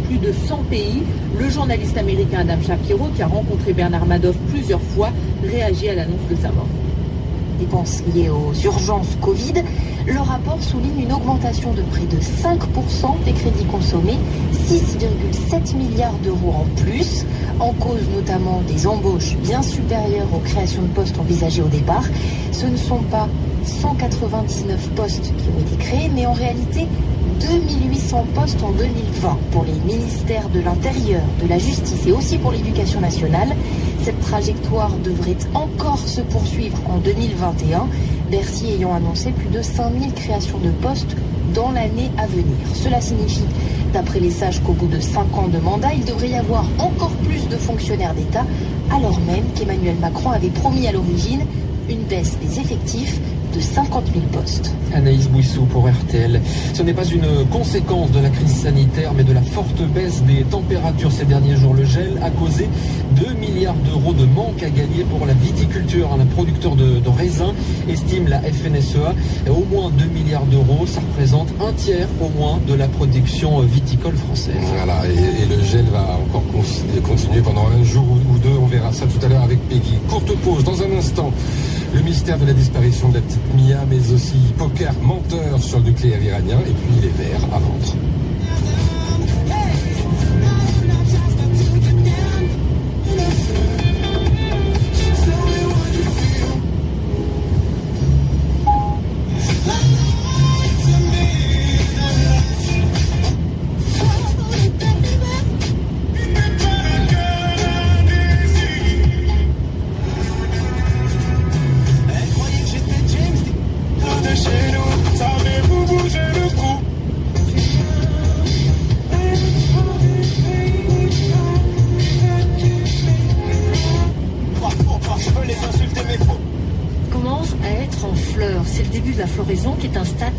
plus de 100 pays. Le journaliste américain Adam Shapiro, qui a rencontré Bernard Madoff plusieurs fois, réagit à l'annonce de sa mort. Dépenses liées aux urgences Covid, le rapport souligne une augmentation de près de 5% des crédits consommés, 6,7 milliards d'euros en plus, en cause notamment des embauches bien supérieures aux créations de postes envisagées au départ. Ce ne sont pas 199 postes qui ont été créés, mais en réalité 2800 postes en 2020 pour les ministères de l'Intérieur, de la Justice et aussi pour l'Éducation nationale. Cette trajectoire devrait encore se poursuivre en 2021, Bercy ayant annoncé plus de 5000 créations de postes dans l'année à venir. Cela signifie, d'après les sages, qu'au bout de 5 ans de mandat, il devrait y avoir encore plus de fonctionnaires d'État, alors même qu'Emmanuel Macron avait promis à l'origine une baisse des effectifs de 50 000 postes. Anaïs Bouissou pour RTL. Ce n'est pas une conséquence de la crise sanitaire, mais de la forte baisse des températures ces derniers jours. Le gel a causé 2 milliards d'euros de manque à gagner pour la viticulture. Un producteur de raisins, estime la FNSEA, au moins 2 milliards d'euros. Ça représente un tiers au moins de la production viticole française. Voilà, et le gel va encore continuer pendant un jour ou deux. On verra ça tout à l'heure avec Peggy. Courte pause dans un instant. Le mystère de la disparition de la petite Mia, mais aussi poker menteur sur le nucléaire iranien, et puis les verres à vendre. Commence à être en fleurs. C'est le début de la floraison qui est un stade.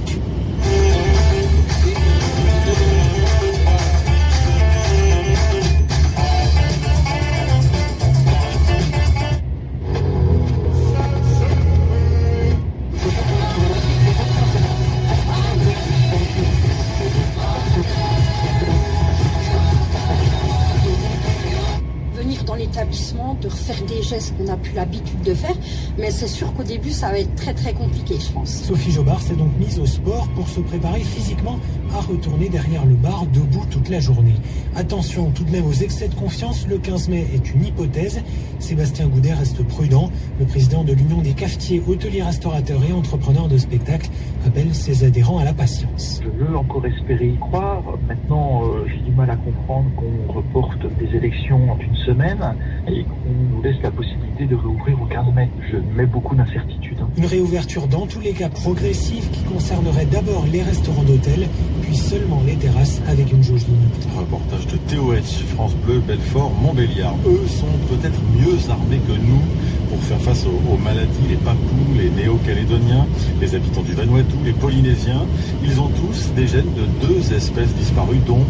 De refaire des gestes qu'on n'a plus l'habitude de faire, mais c'est sûr qu'au début ça va être très très compliqué, je pense. Sophie Jobard s'est donc mise au sport pour se préparer physiquement à retourner derrière le bar debout toute la journée. Attention tout de même aux excès de confiance, le 15 mai est une hypothèse. Sébastien Goudet reste prudent. Le président de l'Union des cafetiers, hôteliers, restaurateurs et entrepreneurs de spectacle appelle ses adhérents à la patience. Je veux encore espérer y croire. Maintenant, j'ai du mal à comprendre qu'on reporte des élections en une semaine et qu'on nous laisse la possibilité de réouvrir au 15 mai. Je mets beaucoup d'incertitudes. Une réouverture dans tous les cas progressive qui concernerait d'abord les restaurants d'hôtel, puis seulement les terrasses avec une jauge limitée. Reportage de Théo Hetch, France Bleu, Belfort, Montbéliard. Eux sont peut-être mieux armés que nous pour faire face aux maladies, les Papous, les Néo-Calédoniens, les habitants du Vanuatu, les Polynésiens. Ils ont tous des gènes de 2 espèces disparues, dont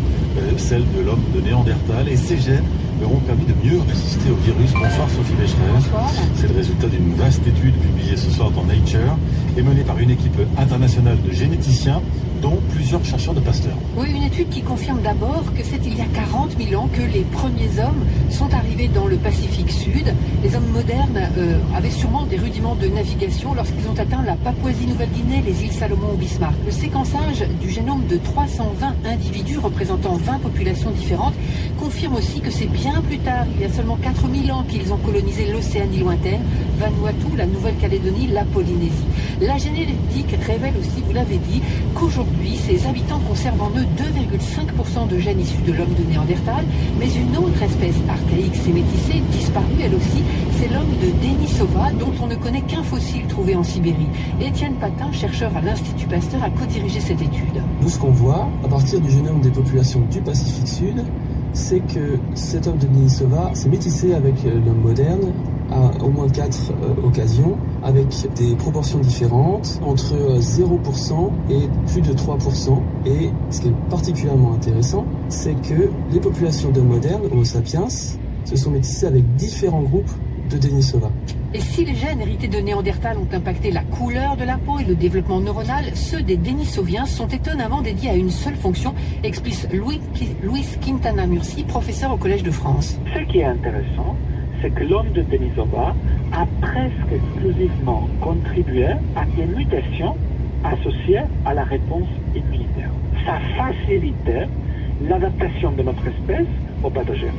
celle de l'homme de Néandertal. Et ces gènes leur ont permis de mieux résister au virus. Bonsoir Sophie Becherer. Bonsoir. C'est le résultat d'une vaste étude publiée ce soir dans Nature et menée par une équipe internationale de généticiens, dont plusieurs chercheurs de Pasteur. Oui, une étude qui confirme d'abord que c'est il y a 40 000 ans que les premiers hommes sont arrivés dans le Pacifique Sud. Les hommes modernes avaient sûrement des rudiments de navigation lorsqu'ils ont atteint la Papouasie-Nouvelle-Guinée, les îles Salomon ou Bismarck. Le séquençage du génome de 320 individus représentant 20 populations différentes confirme aussi que c'est bien plus tard, il y a seulement 4000 ans, qu'ils ont colonisé l'Océanie lointaine, Vanuatu, la Nouvelle-Calédonie, la Polynésie. La génétique révèle aussi, vous l'avez dit, qu'aujourd'hui, ces habitants conservent en eux 2,5% de gènes issus de l'homme de Néandertal, mais une autre espèce archaïque s'est métissée, disparue elle aussi, c'est l'homme de Denisova, dont on ne connaît qu'un fossile trouvé en Sibérie. Étienne Patin, chercheur à l'Institut Pasteur, a co-dirigé cette étude. Nous, ce qu'on voit, à partir du génome des populations du Pacifique Sud, c'est que cet homme de Denisova s'est métissé avec l'homme moderne à au moins 4 occasions, avec des proportions différentes, entre 0% et plus de 3%. Et ce qui est particulièrement intéressant, c'est que les populations d'hommes modernes, Homo sapiens, se sont métissées avec différents groupes de Denisova. Et si les gènes hérités de Néandertal ont impacté la couleur de la peau et le développement neuronal, ceux des Denisoviens sont étonnamment dédiés à une seule fonction, explique Luis Quintana Murci, professeur au Collège de France. Ce qui est intéressant, c'est que l'homme de Denisova a presque exclusivement contribué à des mutations associées à la réponse immunitaire. Ça facilitait l'adaptation de notre espèce aux pathogènes.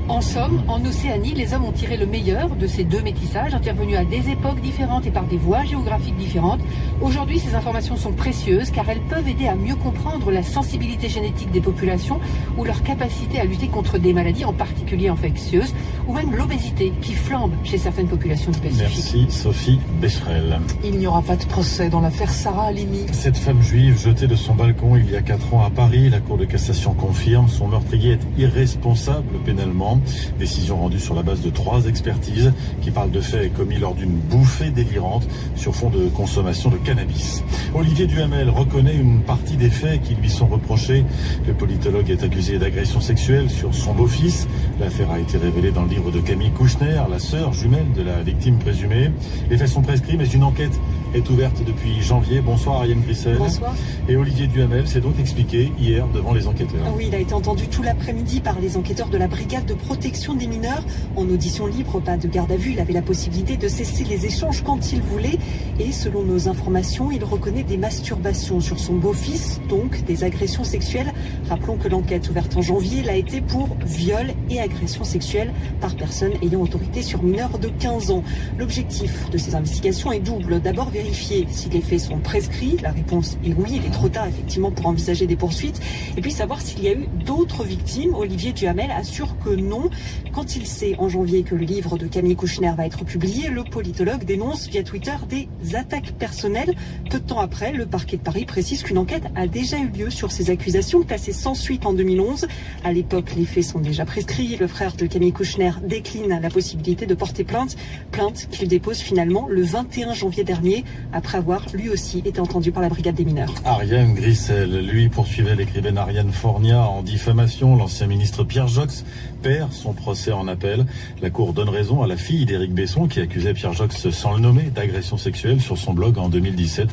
En somme, en Océanie, les hommes ont tiré le meilleur de ces deux métissages, intervenus à des époques différentes et par des voies géographiques différentes. Aujourd'hui, ces informations sont précieuses car elles peuvent aider à mieux comprendre la sensibilité génétique des populations ou leur capacité à lutter contre des maladies, en particulier infectieuses, ou même l'obésité qui flambe chez certaines populations du Pacifique. Merci Sophie Becherel. Il n'y aura pas de procès dans l'affaire Sarah Halimi. Cette femme juive jetée de son balcon il y a 4 ans à Paris, la Cour de cassation confirme, son meurtrier est irresponsable pénalement. Décision rendue sur la base de 3 expertises qui parlent de faits commis lors d'une bouffée délirante sur fond de consommation de cannabis. Olivier Duhamel reconnaît une partie des faits qui lui sont reprochés. Le politologue est accusé d'agression sexuelle sur son beau-fils. L'affaire a été révélée dans le livre de Camille Kouchner, la sœur jumelle de la victime présumée. Les faits sont prescrits, mais une enquête est ouverte depuis janvier. Bonsoir Ariane Grissel. Bonsoir. Et Olivier Duhamel s'est donc expliqué hier devant les enquêteurs. Oui, il a été entendu tout l'après-midi par les enquêteurs de la brigade de protection des mineurs. En audition libre, pas de garde à vue, il avait la possibilité de cesser les échanges quand il voulait. Et selon nos informations, il reconnaît des masturbations sur son beau-fils, donc des agressions sexuelles. Rappelons que l'enquête ouverte en janvier l'a été pour viol et agression sexuelle par personne ayant autorité sur mineurs de 15 ans. L'objectif de ces investigations est double. D'abord, vérifier si les faits sont prescrits. La réponse est oui, il est trop tard effectivement pour envisager des poursuites. Et puis savoir s'il y a eu d'autres victimes. Olivier Duhamel assure que non. Quand il sait en janvier que le livre de Camille Kouchner va être publié, le politologue dénonce via Twitter des attaques personnelles. Peu de temps après, le parquet de Paris précise qu'une enquête a déjà eu lieu sur ces accusations, classées sans suite en 2011. À l'époque, les faits sont déjà prescrits. Le frère de Camille Kouchner décline la possibilité de porter plainte. Plainte qu'il dépose finalement le 21 janvier dernier, après avoir lui aussi été entendu par la brigade des mineurs. Ariane Grissel, lui, poursuivait l'écrivaine Ariane Fornia en diffamation. L'ancien ministre Pierre Jox perd son procès en appel. La Cour donne raison à la fille d'Éric Besson qui accusait Pierre Jox, sans le nommer, d'agression sexuelle sur son blog en 2017.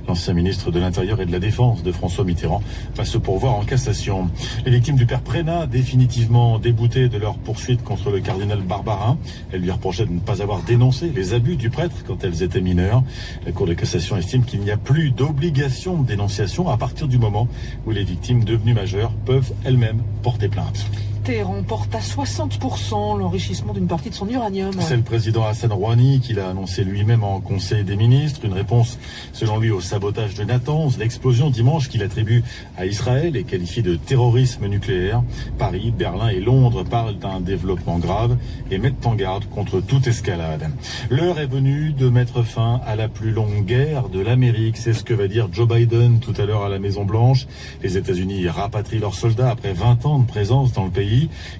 L'ancien ministre de l'Intérieur et de la Défense de François Mitterrand va se pourvoir en cassation. Les victimes du père Prénat, définitivement déboutées de leur poursuite contre le cardinal Barbarin. Elles lui reprochaient de ne pas avoir dénoncé les abus du prêtre quand elles étaient mineures. La Cour de cassation estime qu'il n'y a plus d'obligation de dénonciation à partir du moment où les victimes devenues majeures peuvent elles-mêmes porter plainte. Téhéran porte à 60% l'enrichissement d'une partie de son uranium. C'est le président Hassan Rouhani qui l'a annoncé lui-même en Conseil des ministres. Une réponse, selon lui, au sabotage de Natanz. L'explosion dimanche qu'il attribue à Israël et qualifie de terrorisme nucléaire. Paris, Berlin et Londres parlent d'un développement grave et mettent en garde contre toute escalade. L'heure est venue de mettre fin à la plus longue guerre de l'Amérique. C'est ce que va dire Joe Biden tout à l'heure à la Maison-Blanche. Les États-Unis rapatrient leurs soldats après 20 ans de présence dans le pays.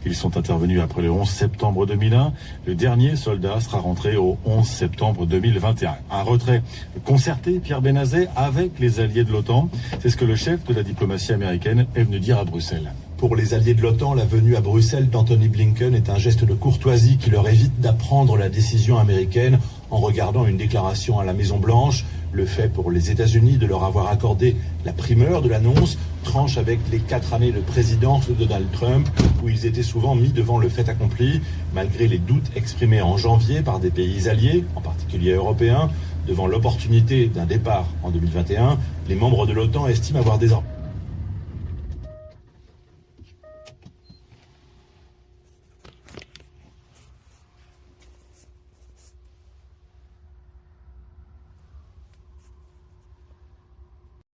Ils sont intervenus après le 11 septembre 2001. Le dernier soldat sera rentré au 11 septembre 2021. Un retrait concerté, Pierre Benazet, avec les alliés de l'OTAN. C'est ce que le chef de la diplomatie américaine est venu dire à Bruxelles. Pour les alliés de l'OTAN, la venue à Bruxelles d'Anthony Blinken est un geste de courtoisie qui leur évite d'apprendre la décision américaine en regardant une déclaration à la Maison-Blanche. Le fait pour les États-Unis de leur avoir accordé la primeur de l'annonce tranche avec les 4 années de présidence de Donald Trump, où ils étaient souvent mis devant le fait accompli, malgré les doutes exprimés en janvier par des pays alliés, en particulier européens. Devant l'opportunité d'un départ en 2021, les membres de l'OTAN estiment avoir désormais